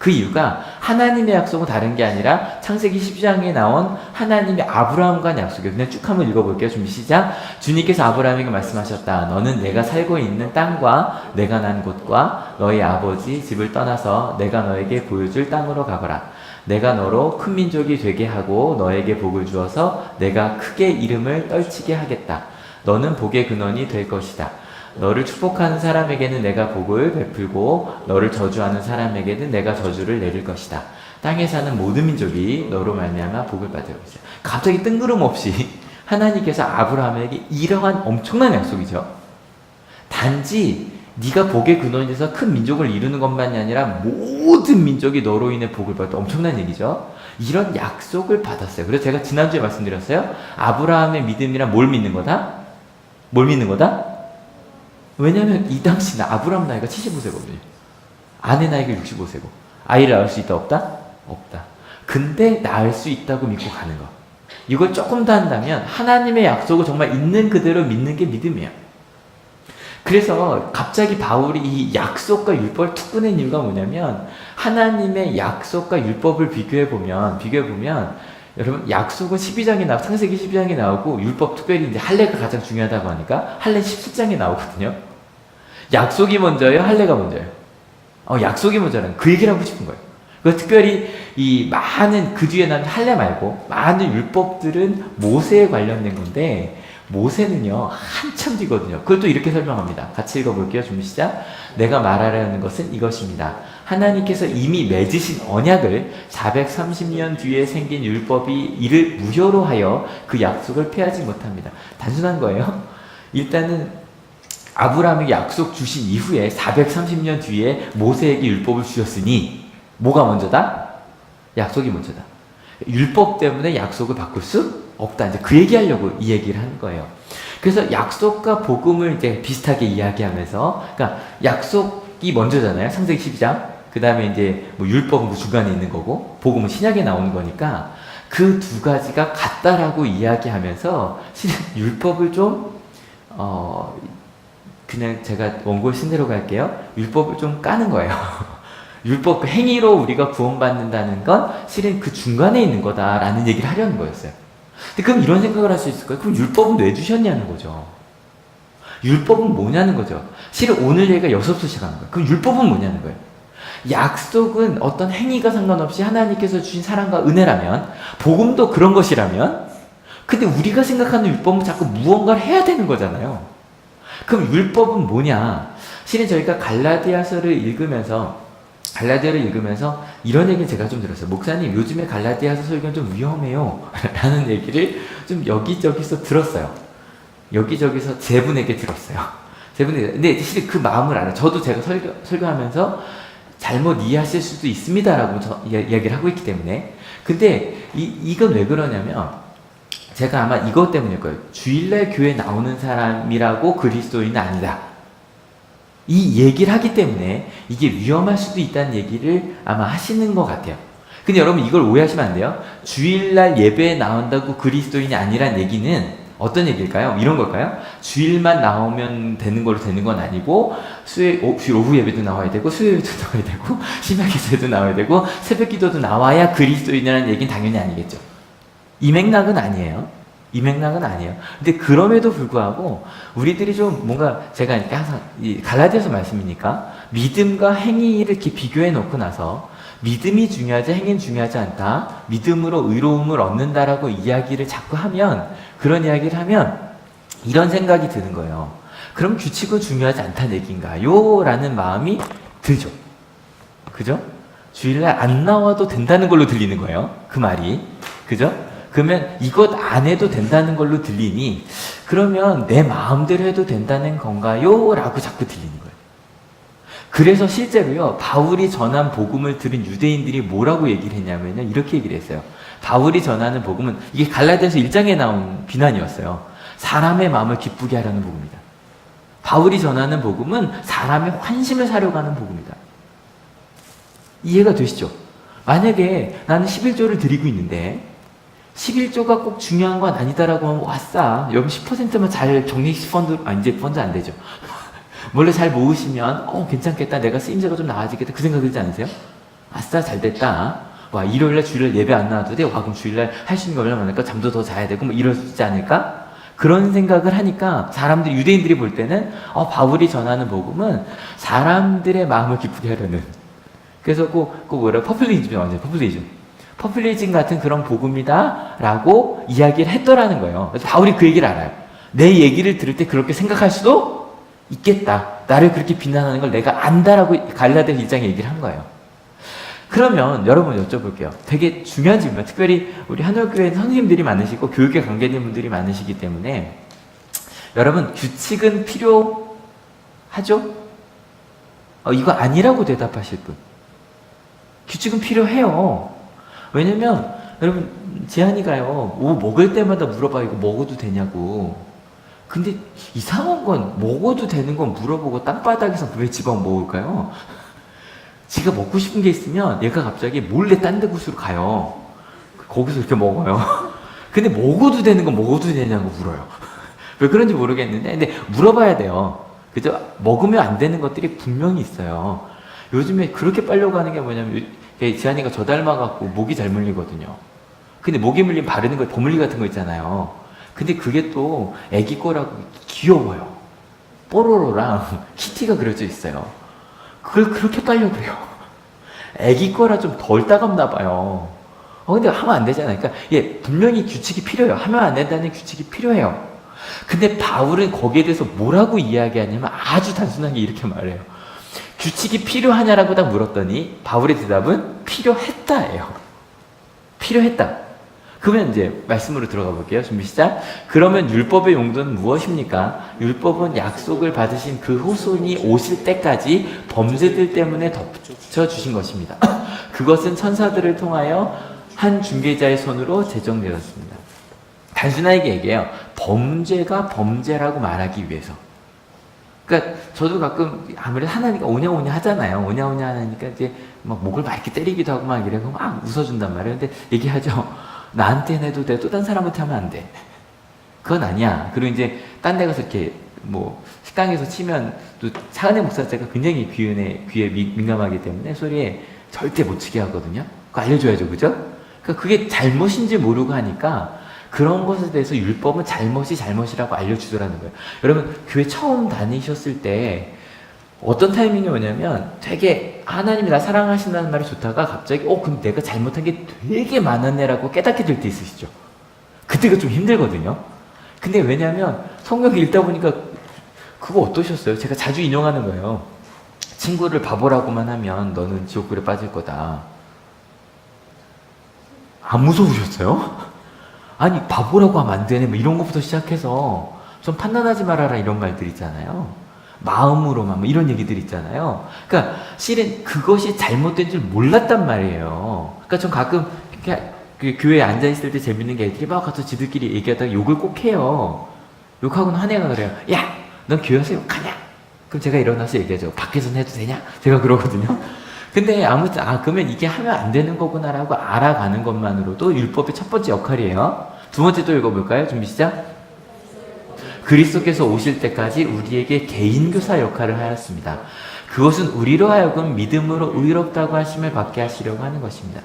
그 이유가 하나님의 약속은 다른 게 아니라 창세기 10장에 나온 하나님의 아브라함과 한 약속이에요. 그냥 쭉 한번 읽어볼게요. 준비 시작. 주님께서 아브라함에게 말씀하셨다. 너는 내가 살고 있는 땅과 내가 난 곳과 너희 아버지 집을 떠나서 내가 너에게 보여줄 땅으로 가거라. 내가 너로 큰 민족이 되게 하고 너에게 복을 주어서 내가 크게 이름을 떨치게 하겠다. 너는 복의 근원이 될 것이다. 너를 축복하는 사람에게는 내가 복을 베풀고 너를 저주하는 사람에게는 내가 저주를 내릴 것이다. 땅에 사는 모든 민족이 너로 말미암아 복을 받을 것이다. 갑자기 뜬구름없이 하나님께서 아브라함에게 이러한 엄청난 약속이죠. 단지 네가 복의 근원이 돼서 큰 민족을 이루는 것만이 아니라 모든 민족이 너로 인해 복을 받다. 엄청난 얘기죠. 이런 약속을 받았어요. 그래서 제가 지난주에 말씀드렸어요. 아브라함의 믿음이란 뭘 믿는 거다? 뭘 믿는 거다? 왜냐면 이 당시는 아브라함 나이가 75세거든요. 아내 나이가 65세고. 아이를 낳을 수 있다 없다? 없다. 근데 낳을 수 있다고 믿고 가는 거. 이걸 조금 더 한다면 하나님의 약속을 정말 있는 그대로 믿는 게 믿음이에요. 그래서 갑자기 바울이 이 약속과 율법을 툭 꺼낸 이유가 뭐냐면 하나님의 약속과 율법을 비교해보면 여러분 약속은 12장에 나오고 창세기 12장에 나오고 율법 특별히 이제 할례가 가장 중요하다고 하니까 할례 17장에 나오거든요. 약속이 먼저예요? 할례가 먼저예요? 약속이 먼저라는 그 얘기를 하고 싶은 거예요. 그 특별히 이 많은 그 뒤에 나온 할례 말고 많은 율법들은 모세에 관련된 건데 모세는요 한참 뒤거든요. 그걸 또 이렇게 설명합니다. 같이 읽어볼게요. 준비 시작. 내가 말하려는 것은 이것입니다. 하나님께서 이미 맺으신 언약을 430년 뒤에 생긴 율법이 이를 무효로 하여 그 약속을 폐하지 못합니다. 단순한 거예요. 일단은 아브라함에게 약속 주신 이후에 430년 뒤에 모세에게 율법을 주셨으니 뭐가 먼저다? 약속이 먼저다. 율법 때문에 약속을 바꿀 수 없다. 이제 그 얘기하려고 이 얘기를 한 거예요. 그래서 약속과 복음을 이제 비슷하게 이야기하면서, 그러니까 약속이 먼저잖아요. 창세기 12장. 그 다음에 이제 뭐 율법은 뭐 중간에 있는 거고, 복음은 신약에 나오는 거니까 그 두 가지가 같다라고 이야기하면서 율법을 좀 그냥 제가 원고를 쓴 대로 갈게요. 율법을 좀 까는 거예요. 율법 그 행위로 우리가 구원받는다는 건 실은 그 중간에 있는 거다라는 얘기를 하려는 거였어요. 근데 그럼 이런 생각을 할 수 있을 거예요. 그럼 율법은 왜 주셨냐는 거죠. 율법은 뭐냐는 거죠. 실은 오늘 얘기가 여기서부터 시작하는 거예요. 그럼 율법은 뭐냐는 거예요. 약속은 어떤 행위가 상관없이 하나님께서 주신 사랑과 은혜라면, 복음도 그런 것이라면, 근데 우리가 생각하는 율법은 자꾸 무언가를 해야 되는 거잖아요. 그럼 율법은 뭐냐? 실은 저희가 갈라디아서를 읽으면서 이런 얘기를 제가 좀 들었어요. 목사님, 요즘에 갈라디아서 설교는 좀 위험해요. 라는 얘기를 좀 여기저기서 들었어요. 여기저기서 세 분에게 들었어요. 근데 실은 그 마음을 알아요. 저도 제가 설교하면서 잘못 이해하실 수도 있습니다라고 이야기를 하고 있기 때문에. 근데 이건 왜 그러냐면 제가 아마 이것 때문일 거예요. 주일날 교회 나오는 사람이라고 그리스도인은 아니다. 이 얘기를 하기 때문에 이게 위험할 수도 있다는 얘기를 아마 하시는 것 같아요. 근데 여러분 이걸 오해하시면 안 돼요. 주일날 예배에 나온다고 그리스도인이 아니란 얘기는 어떤 얘기일까요? 이런 걸까요? 주일만 나오면 되는 걸로 되는 건 아니고 주일 오후 예배도 나와야 되고 수요 예배도 나와야 되고 심야 기도도 나와야 되고 새벽 기도도 나와야 그리스도인이라는 얘기는 당연히 아니겠죠. 이 맥락은 아니에요. 근데 그럼에도 불구하고 우리들이 좀 뭔가 제가 항상 이 갈라디아서 말씀이니까 믿음과 행위를 이렇게 비교해 놓고 나서 믿음이 중요하지 행위는 중요하지 않다. 믿음으로 의로움을 얻는다라고 이야기를 자꾸 하면 그런 이야기를 하면 이런 생각이 드는 거예요. 그럼 규칙은 중요하지 않다는 얘기인가요? 라는 마음이 들죠. 그죠? 주일날 안 나와도 된다는 걸로 들리는 거예요. 그 말이. 그죠? 그러면 이것 안 해도 된다는 걸로 들리니 그러면 내 마음대로 해도 된다는 건가요? 라고 자꾸 들리는 거예요. 그래서 실제로요, 바울이 전한 복음을 들은 유대인들이 뭐라고 얘기를 했냐면요, 이렇게 얘기를 했어요. 바울이 전하는 복음은, 이게 갈라디아서 1장에 나온 비난이었어요. 사람의 마음을 기쁘게 하라는 복음이다. 바울이 전하는 복음은 사람의 환심을 사려고 하는 복음이다. 이해가 되시죠? 만약에 나는 11조를 드리고 있는데 11조가 꼭 중요한 건 아니다라고 하면 왔싸. 여러분 10%만 잘 적립식 펀드, 이제 펀드 안 되죠. 원래 잘 모으시면 괜찮겠다. 내가 쓰임새가 좀 나아지겠다. 그 생각 들지 않으세요? 아싸 잘 됐다. 와 일요일날 주일날 예배 안 나와도 돼. 와 그럼 주일날 할 수 있는 게 얼마나 많을까? 잠도 더 자야 되고 뭐 이럴 수 있지 않을까? 그런 생각을 하니까 사람들이 유대인들이 볼 때는 바울이 전하는 복음은 사람들의 마음을 기쁘게 하려는 그래서 꼭 뭐라 퍼플리즘이 완전 퍼플리즘 같은 그런 복음이다라고 이야기를 했더라는 거예요. 그래서 바울이 그 얘기를 알아요. 내 얘기를 들을 때 그렇게 생각할 수도 있겠다. 나를 그렇게 비난하는 걸 내가 안다라고 갈라디아 1장에 얘기를 한 거예요. 그러면 여러분 여쭤볼게요. 되게 중요한 질문. 특별히 우리 한월교회는 선생님들이 많으시고 교육에 관계된 분들이 많으시기 때문에 여러분 규칙은 필요하죠? 이거 아니라고 대답하실 분. 규칙은 필요해요. 왜냐면 여러분 재한이가요 뭐 먹을 때마다 물어봐 이거 먹어도 되냐고. 근데 이상한 건 먹어도 되는 건 물어보고 땅바닥에서 왜 지방 먹을까요? 지가 먹고 싶은 게 있으면 얘가 갑자기 몰래 딴 데 곳으로 가요. 거기서 이렇게 먹어요. 근데 먹어도 되는 건 먹어도 되냐고 물어요. 왜 그런지 모르겠는데 근데 물어봐야 돼요. 그죠? 먹으면 안 되는 것들이 분명히 있어요. 요즘에 그렇게 빨려고 하는 게 뭐냐면 지한이가 저 닮아갖고 목이 잘 물리거든요. 근데 목이 물리면 바르는 거 버물리 같은 거 있잖아요. 근데 그게 또 애기 거라고 귀여워요. 뽀로로랑 키티가 그려져 있어요. 그걸 그렇게 빨려 그래요. 애기 거라 좀 덜 따갑나 봐요. 근데 하면 안 되잖아요. 그러니까 분명히 규칙이 필요해요. 하면 안 된다는 규칙이 필요해요. 근데 바울은 거기에 대해서 뭐라고 이야기하냐면 아주 단순하게 이렇게 말해요. 규칙이 필요하냐라고 딱 물었더니 바울의 대답은 필요했다예요. 필요했다. 그러면 이제 말씀으로 들어가 볼게요. 준비 시작. 그러면 율법의 용도는 무엇입니까? 율법은 약속을 받으신 그 후손이 오실 때까지 범죄들 때문에 덮쳐주신 것입니다. 그것은 천사들을 통하여 한 중개자의 손으로 제정되었습니다. 단순하게 얘기해요. 범죄가 범죄라고 말하기 위해서. 그러니까 저도 가끔 아무래도 하나니까 오냐오냐 하잖아요. 오냐오냐 하니까 이제 막 목을 막 이렇게 때리기도 하고 막 이래서 막 웃어준단 말이에요. 근데 얘기하죠. 나한테는 해도 돼. 또 딴 사람한테 하면 안 돼. 그건 아니야. 그리고 이제 딴 데 가서 이렇게 뭐 식당에서 치면 또 차은혜 목사자가 굉장히 귀에 민감하기 때문에 소리에 절대 못 치게 하거든요. 그거 알려줘야죠. 그죠? 그러니까 그게 잘못인지 모르고 하니까 그런 것에 대해서 율법은 잘못이라고 알려주더라는 거예요. 여러분 교회 처음 다니셨을 때 어떤 타이밍이 오냐면 되게 하나님이 나 사랑하신다는 말이 좋다가 갑자기 그럼 내가 잘못한 게 되게 많았네라고 깨닫게 될 때 있으시죠. 그때가 좀 힘들거든요. 근데 왜냐면 성경 읽다 보니까 그거 어떠셨어요? 제가 자주 인용하는 거예요. 친구를 바보라고만 하면 너는 지옥불에 빠질 거다. 안 무서우셨어요? 아니 바보라고 하면 안 되네 뭐 이런 것부터 시작해서 좀 판단하지 말아라 이런 말들 있잖아요. 마음으로만 뭐 이런 얘기들 있잖아요. 그러니까 실은 그것이 잘못된 줄 몰랐단 말이에요. 그러니까 전 가끔 그 교회에 앉아있을 때 재밌는 게 애들이 막 가서 지들끼리 얘기하다가 욕을 꼭 해요. 욕하고는 한 애가 그래요. 야! 넌 교회 와서 욕하냐? 그럼 제가 일어나서 얘기하죠. 밖에서는 해도 되냐? 제가 그러거든요. 근데 아무튼 그러면 이게 하면 안 되는 거구나라고 알아가는 것만으로도 율법의 첫 번째 역할이에요. 두 번째 또 읽어볼까요? 준비 시작. 그리스도께서 오실 때까지 우리에게 개인교사 역할을 하였습니다. 그것은 우리로 하여금 믿음으로 의롭다고 하심을 받게 하시려고 하는 것입니다.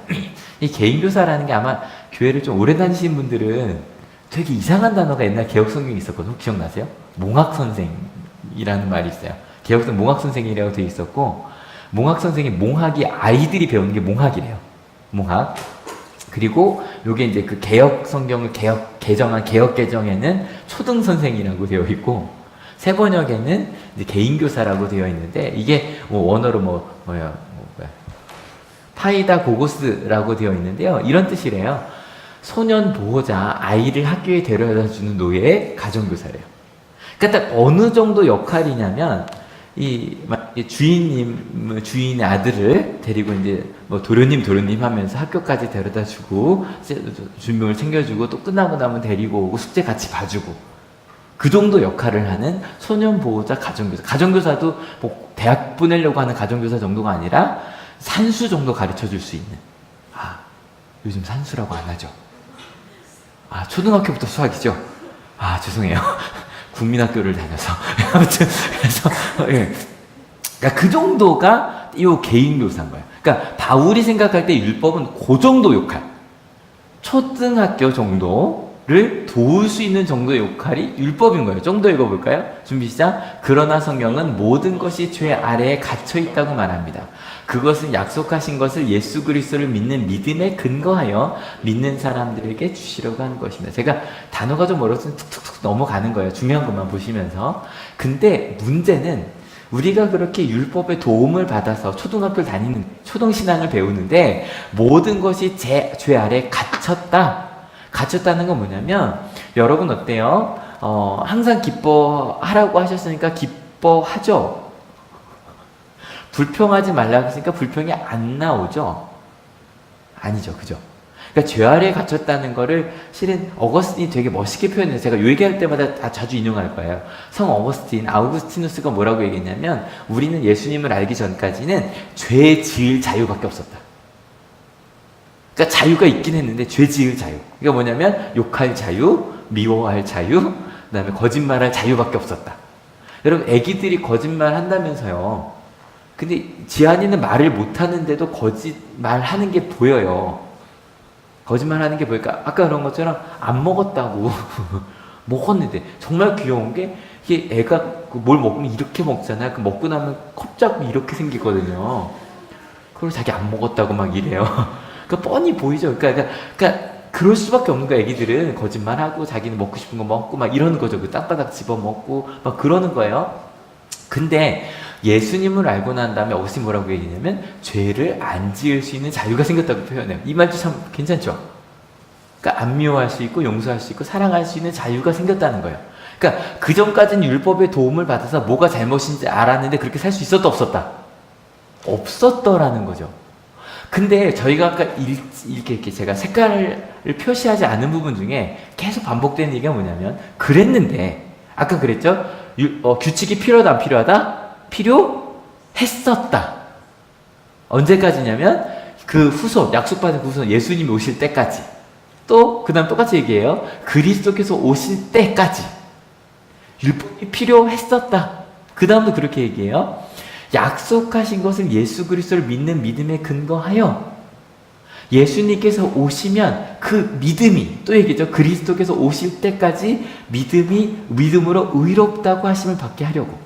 이 개인교사라는 게 아마 교회를 좀 오래 다니신 분들은 되게 이상한 단어가 옛날 개혁성경에 있었거든요. 기억나세요? 몽학선생이라는 말이 있어요. 개혁성 몽학선생이라고 되어 있었고 몽학선생이 몽학이 아이들이 배우는 게 몽학이래요. 몽학. 그리고 요게 이제 그 개혁 성경을 개정한 개혁 개정에는 초등 선생이라고 되어 있고 새 번역에는 이제 개인 교사라고 되어 있는데 이게 뭐 원어로 파이다 고고스라고 되어 있는데요. 이런 뜻이래요. 소년 보호자, 아이를 학교에 데려다 주는 노예의 가정 교사래요. 그러니까 딱 어느 정도 역할이냐면 이 주인의 아들을 데리고 이제 뭐 도련님 하면서 학교까지 데려다 주고 준비물 챙겨주고 또 끝나고 나면 데리고 오고 숙제 같이 봐주고 그 정도 역할을 하는 소년 보호자 가정교사. 가정교사도 뭐 대학 보내려고 하는 가정교사 정도가 아니라 산수 정도 가르쳐 줄 수 있는. 요즘 산수라고 안 하죠. 초등학교부터 수학이죠. 죄송해요. 국민학교를 다녀서 아무튼 그래서 그러니까 그 정도가 이 개인 묘사인 거예요. 그러니까 바울이 생각할 때 율법은 그 정도 역할, 초등학교 정도를 도울 수 있는 정도의 역할이 율법인 거예요. 좀 더 읽어볼까요? 준비 시작. 그러나 성경은 모든 것이 죄 아래에 갇혀 있다고 말합니다. 그것은 약속하신 것을 예수 그리스도를 믿는 믿음에 근거하여 믿는 사람들에게 주시려고 하는 것입니다. 제가 단어가 좀 어려서 툭툭툭 넘어가는 거예요. 중요한 것만 보시면서. 근데 문제는 우리가 그렇게 율법의 도움을 받아서 초등학교를 다니는, 초등신앙을 배우는데 모든 것이 죄 아래에 갇혔다. 갇혔다는 건 뭐냐면, 여러분 어때요? 항상 기뻐하라고 하셨으니까 기뻐하죠? 불평하지 말라고 했으니까 불평이 안 나오죠? 아니죠. 그죠? 그러니까 죄 아래에 갇혔다는 거를 실은 어거스틴이 되게 멋있게 표현해요. 제가 요 얘기할 때마다 다 자주 인용할 거예요. 성 어거스틴, 아우구스티누스가 뭐라고 얘기했냐면 우리는 예수님을 알기 전까지는 죄 지을 자유밖에 없었다. 그러니까 자유가 있긴 했는데 죄 지을 자유. 그러니까 뭐냐면 욕할 자유, 미워할 자유, 그 다음에 거짓말할 자유밖에 없었다. 여러분 애기들이 거짓말 한다면서요. 근데 지한이는 말을 못하는데도 거짓말하는 게 보여요. 거짓말하는 게 보니까 아까 그런 것처럼 안 먹었다고 먹었는데 정말 귀여운 게 이게 애가 뭘 먹으면 이렇게 먹잖아요. 그 먹고 나면 컵 잡고 이렇게 생기거든요. 그리고 자기 안 먹었다고 막 이래요. 그러니까 뻔히 보이죠. 그러니까 그럴 수밖에 없는 거야. 애기들은 거짓말하고 자기는 먹고 싶은 거 먹고 막 이러는 거죠. 그 땅바닥 집어 먹고 막 그러는 거예요. 근데 예수님을 알고 난 다음에 어거스틴 뭐라고 얘기냐면 죄를 안 지을 수 있는 자유가 생겼다고 표현해요. 이 말도 참 괜찮죠? 그러니까 안 미워할 수 있고 용서할 수 있고 사랑할 수 있는 자유가 생겼다는 거예요. 그러니까 그 전까지는 율법의 도움을 받아서 뭐가 잘못인지 알았는데 그렇게 살 수 있었다 없었다? 없었더라는 거죠. 근데 저희가 아까 이렇게 제가 색깔을 표시하지 않은 부분 중에 계속 반복되는 얘기가 뭐냐면 그랬는데 아까 그랬죠? 규칙이 필요하다 안 필요하다? 필요했었다. 언제까지냐면 그 후손, 약속받은 그 후손 예수님이 오실 때까지. 또 그 다음 똑같이 얘기해요. 그리스도께서 오실 때까지 율법이 필요했었다. 그 다음도 그렇게 얘기해요. 약속하신 것을 예수 그리스도를 믿는 믿음에 근거하여 예수님께서 오시면 그 믿음이, 또 얘기죠. 그리스도께서 오실 때까지 믿음으로 의롭다고 하심을 받게 하려고.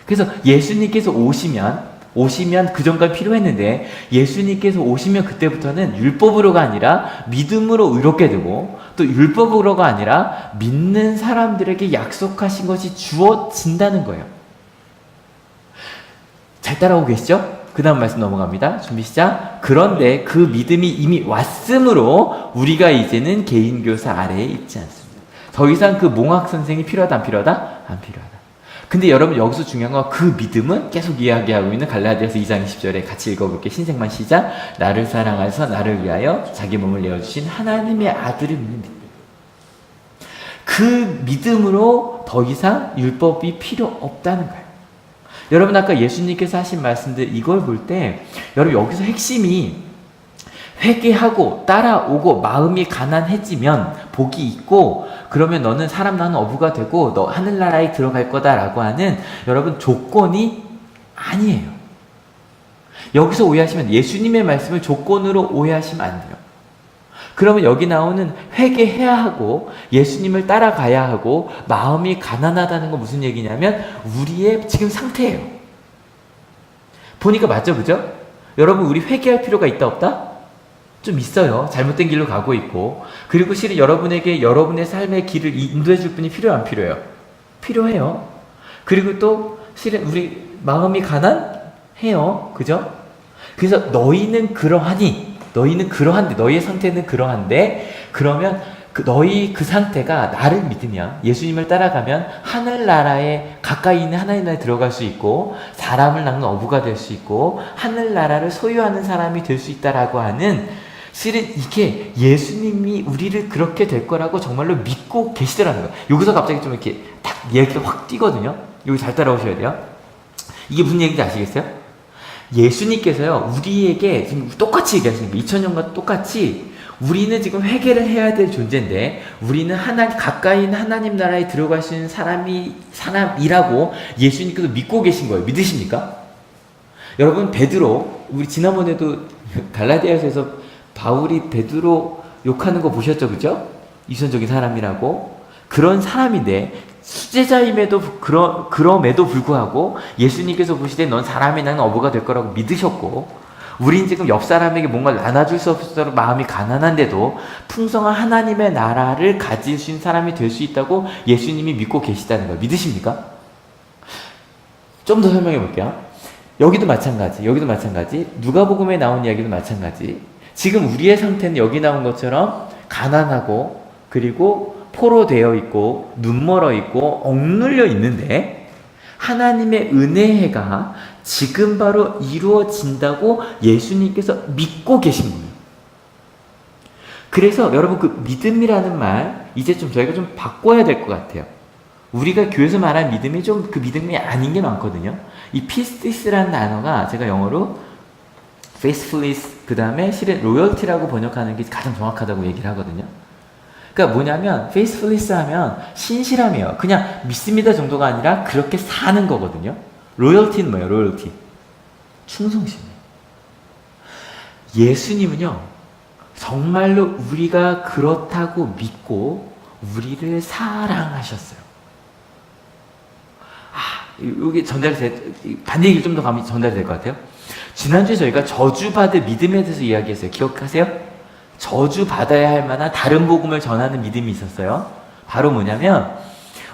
그래서 예수님께서 오시면 그 전까지 필요했는데 예수님께서 오시면 그때부터는 율법으로가 아니라 믿음으로 의롭게 되고 또 율법으로가 아니라 믿는 사람들에게 약속하신 것이 주어진다는 거예요. 잘 따라오고 계시죠? 그 다음 말씀 넘어갑니다. 준비 시작. 그런데 그 믿음이 이미 왔으므로 우리가 이제는 개인교사 아래에 있지 않습니다. 더 이상 그 몽학 선생이 필요하다 안 필요하다? 안 필요하다. 근데 여러분 여기서 중요한 건 그 믿음은 계속 이야기하고 있는 갈라디아서 2장 20절에 같이 읽어볼게요. 신생만 시작. 나를 사랑하셔서 나를 위하여 자기 몸을 내어주신 하나님의 아들을 믿는 믿음. 그 믿음으로 더 이상 율법이 필요 없다는 거예요. 여러분 아까 예수님께서 하신 말씀들 이걸 볼 때 여러분 여기서 핵심이 회개하고 따라오고 마음이 가난해지면 복이 있고 그러면 너는 사람 낳는 어부가 되고 너 하늘나라에 들어갈 거다라고 하는 여러분 조건이 아니에요. 여기서 오해하시면 예수님의 말씀을 조건으로 오해하시면 안 돼요. 그러면 여기 나오는 회개해야 하고 예수님을 따라가야 하고 마음이 가난하다는 건 무슨 얘기냐면 우리의 지금 상태예요. 보니까 맞죠? 그죠? 여러분 우리 회개할 필요가 있다 없다? 좀 있어요. 잘못된 길로 가고 있고 그리고 실은 여러분에게 여러분의 삶의 길을 인도해 줄 분이 필요해요? 안 필요해요? 필요해요. 그리고 또 실은 우리 마음이 가난해요. 그죠? 그래서 너희는 그러한데 너희의 상태는 그러한데 그러면 너희 그 상태가 나를 믿으면 예수님을 따라가면 하늘나라에 가까이 있는 하나님 나라에 들어갈 수 있고 사람을 낳는 어부가 될 수 있고 하늘나라를 소유하는 사람이 될 수 있다라고 하는 실은 이게 예수님이 우리를 그렇게 될 거라고 정말로 믿고 계시더라는 거예요. 여기서 갑자기 좀 이렇게 딱 얘기가 확 뛰거든요. 여기 잘 따라오셔야 돼요. 이게 무슨 얘기인지 아시겠어요? 예수님께서요 우리에게 지금 똑같이 얘기하시는 거예요. 2000년과 똑같이 우리는 지금 회개를 해야 될 존재인데 우리는 가까이 있는 하나님 나라에 들어갈 수 있는 사람이라고 예수님께서 믿고 계신 거예요. 믿으십니까? 여러분 베드로, 우리 지난번에도 갈라디아서에서 바울이 베드로 욕하는 거 보셨죠? 그죠? 이선적인 사람이라고. 그런 사람인데 수제자임에도 그럼에도 불구하고 예수님께서 보시되 넌 사람이 나는 어부가 될 거라고 믿으셨고, 우린 지금 옆 사람에게 뭔가를 나눠줄 수 없도록 마음이 가난한데도 풍성한 하나님의 나라를 가질 수 있는 사람이 될 수 있다고 예수님이 믿고 계시다는 걸 믿으십니까? 좀 더 설명해 볼게요. 여기도 마찬가지, 누가복음에 나온 이야기도 마찬가지. 지금 우리의 상태는 여기 나온 것처럼 가난하고 그리고 포로되어 있고 눈멀어 있고 억눌려 있는데 하나님의 은혜가 지금 바로 이루어진다고 예수님께서 믿고 계신 거예요. 그래서 여러분 그 믿음이라는 말 이제 좀 저희가 좀 바꿔야 될 것 같아요. 우리가 교회에서 말하는 믿음이 좀 그 믿음이 아닌 게 많거든요. 이 피스티스라는 단어가 제가 영어로 faithfulness 그 다음에 실은 로열티라고 번역하는 게 가장 정확하다고 얘기를 하거든요. 그러니까 뭐냐면 faithfulness 하면 신실함이에요. 그냥 믿습니다 정도가 아니라 그렇게 사는 거거든요. 로열티는 뭐예요? 로열티. 충성심이에요. 예수님은요, 정말로 우리가 그렇다고 믿고 우리를 사랑하셨어요. 이게 반대 얘기를 좀 더 가면 전달이 될 것 같아요. 지난주에 저희가 저주받을 믿음에 대해서 이야기했어요. 기억하세요? 저주받아야 할 만한 다른 복음을 전하는 믿음이 있었어요. 바로 뭐냐면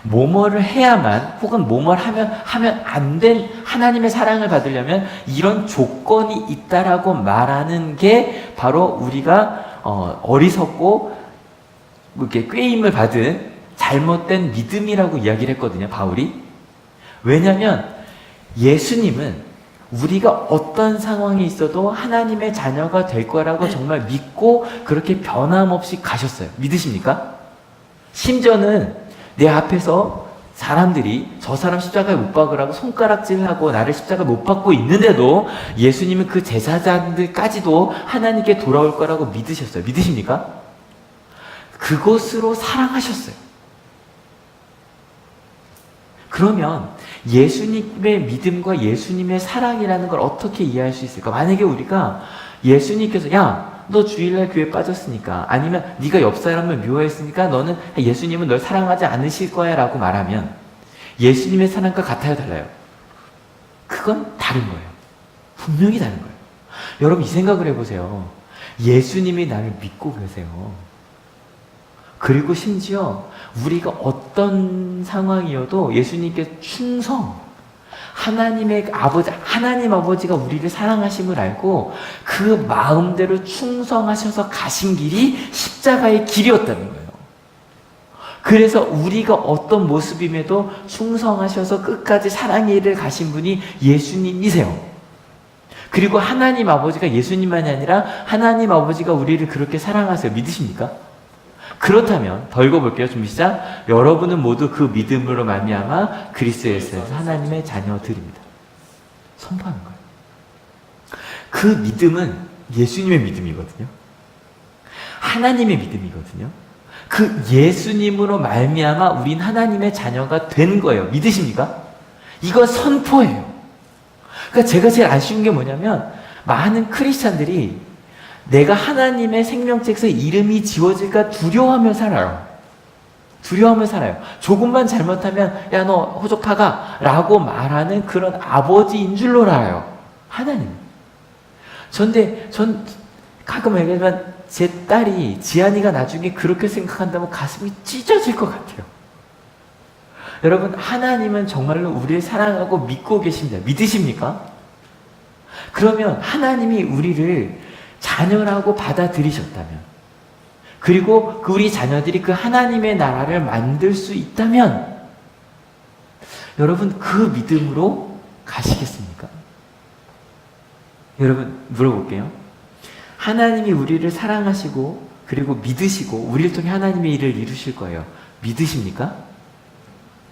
뭐뭐를 해야만 혹은 뭐뭐를 하면 안 된 하나님의 사랑을 받으려면 이런 조건이 있다라고 말하는 게 바로 우리가 어리석고 이렇게 꾀임을 받은 잘못된 믿음이라고 이야기를 했거든요. 바울이. 왜냐하면 예수님은 우리가 어떤 상황이 있어도 하나님의 자녀가 될 거라고 정말 믿고 그렇게 변함없이 가셨어요. 믿으십니까? 심지어는 내 앞에서 사람들이 저 사람 십자가에 못 박으라고 손가락질하고 나를 십자가에 못 박고 있는데도 예수님은 그 제사장들까지도 하나님께 돌아올 거라고 믿으셨어요. 믿으십니까? 그것으로 사랑하셨어요. 그러면 예수님의 믿음과 예수님의 사랑이라는 걸 어떻게 이해할 수 있을까? 만약에 우리가 예수님께서 야, 너 주일날 교회 빠졌으니까, 아니면 네가 옆 사람을 미워했으니까 너는 예수님은 널 사랑하지 않으실 거야 라고 말하면 예수님의 사랑과 같아요, 달라요? 그건 다른 거예요. 분명히 다른 거예요. 여러분 이 생각을 해보세요. 예수님이 나를 믿고 계세요. 그리고 심지어 우리가 어떤 상황이어도 예수님께 충성, 하나님 아버지가 우리를 사랑하심을 알고 그 마음대로 충성하셔서 가신 길이 십자가의 길이었다는 거예요. 그래서 우리가 어떤 모습임에도 충성하셔서 끝까지 사랑의 일을 가신 분이 예수님이세요. 그리고 하나님 아버지가 예수님만이 아니라 하나님 아버지가 우리를 그렇게 사랑하세요. 믿으십니까? 그렇다면 더 읽어볼게요. 준비 시작. 여러분은 모두 그 믿음으로 말미암아 그리스도 예수에서 하나님의 자녀들입니다. 선포하는 거예요. 그 믿음은 예수님의 믿음이거든요. 하나님의 믿음이거든요. 그 예수님으로 말미암아 우린 하나님의 자녀가 된 거예요. 믿으십니까? 이거 선포예요. 그러니까 제가 제일 아쉬운 게 뭐냐면 많은 크리스찬들이 내가 하나님의 생명책에서 이름이 지워질까 두려워하며 살아요. 두려워하며 살아요. 조금만 잘못하면 야 너 호적파가 라고 말하는 그런 아버지인 줄로 알아요. 하나님. 전 가끔 얘기하지만 제 딸이 지안이가 나중에 그렇게 생각한다면 가슴이 찢어질 것 같아요. 여러분 하나님은 정말로 우리를 사랑하고 믿고 계십니다. 믿으십니까? 그러면 하나님이 우리를 자녀라고 받아들이셨다면, 그리고 그 우리 자녀들이 그 하나님의 나라를 만들 수 있다면 여러분 그 믿음으로 가시겠습니까? 여러분 물어볼게요. 하나님이 우리를 사랑하시고 그리고 믿으시고 우리를 통해 하나님의 일을 이루실 거예요. 믿으십니까?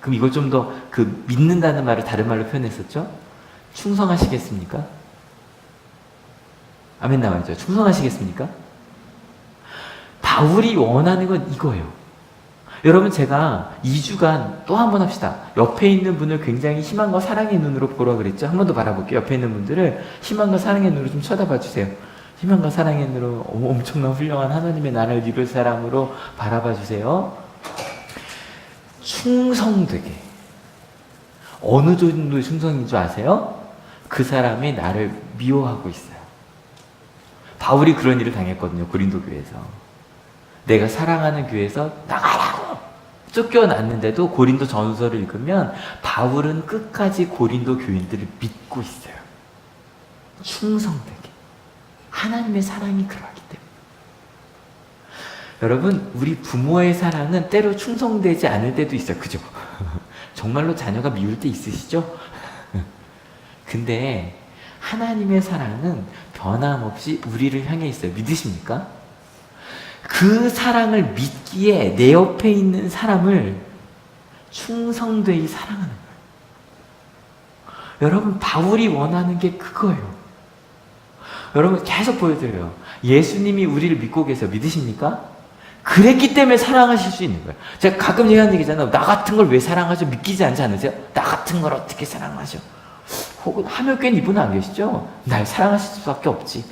그럼 이걸 좀 더 그 믿는다는 말을 다른 말로 표현했었죠? 충성하시겠습니까? 아멘 나와야죠. 충성하시겠습니까? 바울이 원하는 건 이거예요. 여러분, 제가 2주간 또 한 번 합시다. 옆에 있는 분을 굉장히 희망과 사랑의 눈으로 보라 그랬죠? 한 번 더 바라볼게요. 옆에 있는 분들을 희망과 사랑의 눈으로 좀 쳐다봐 주세요. 희망과 사랑의 눈으로 엄청난 훌륭한 하나님의 나라를 이룰 사람으로 바라봐 주세요. 충성되게. 어느 정도의 충성인 줄 아세요? 그 사람이 나를 미워하고 있어요. 바울이 그런 일을 당했거든요. 고린도 교회에서. 내가 사랑하는 교회에서 나가라고 쫓겨났는데도 고린도 전서를 읽으면 바울은 끝까지 고린도 교인들을 믿고 있어요. 충성되게. 하나님의 사랑이 그러하기 때문에. 여러분, 우리 부모의 사랑은 때로 충성되지 않을 때도 있어요. 그죠? 정말로 자녀가 미울 때 있으시죠? 근데 하나님의 사랑은 변함없이 우리를 향해 있어요. 믿으십니까? 그 사랑을 믿기에 내 옆에 있는 사람을 충성되이 사랑하는 거예요. 여러분, 바울이 원하는 게 그거예요. 여러분, 계속 보여드려요. 예수님이 우리를 믿고 계세요. 믿으십니까? 그랬기 때문에 사랑하실 수 있는 거예요. 제가 가끔 얘기하는 얘기잖아요. 나 같은 걸 왜 사랑하죠? 믿기지 않지 않으세요? 나 같은 걸 어떻게 사랑하죠? 혹은 하늘교회는 이분은 안 계시죠? 날 사랑하실 수밖에 없지.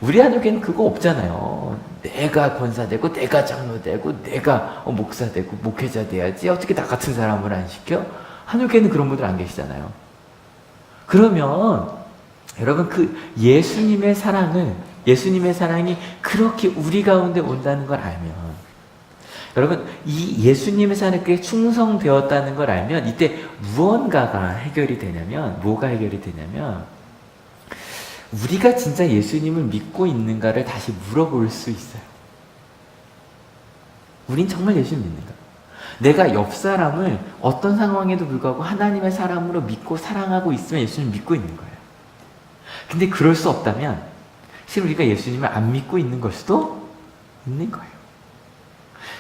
우리 하늘교회는 그거 없잖아요. 내가 권사되고 내가 장로되고 내가 목사되고 목회자 돼야지 어떻게 나 같은 사람을 안 시켜? 하늘교회는 그런 분들 안 계시잖아요. 그러면 여러분, 그 예수님의 사랑이 그렇게 우리 가운데 온다는 걸 알면, 여러분, 이 예수님의 사랑에 충성되었다는 걸 알면 이때 무언가가 해결이 되냐면, 뭐가 해결이 되냐면, 우리가 진짜 예수님을 믿고 있는가를 다시 물어볼 수 있어요. 우린 정말 예수님 믿는가? 내가 옆 사람을 어떤 상황에도 불구하고 하나님의 사람으로 믿고 사랑하고 있으면 예수님 믿고 있는 거예요. 근데 그럴 수 없다면 실은 우리가 예수님을 안 믿고 있는 걸 수도 있는 거예요.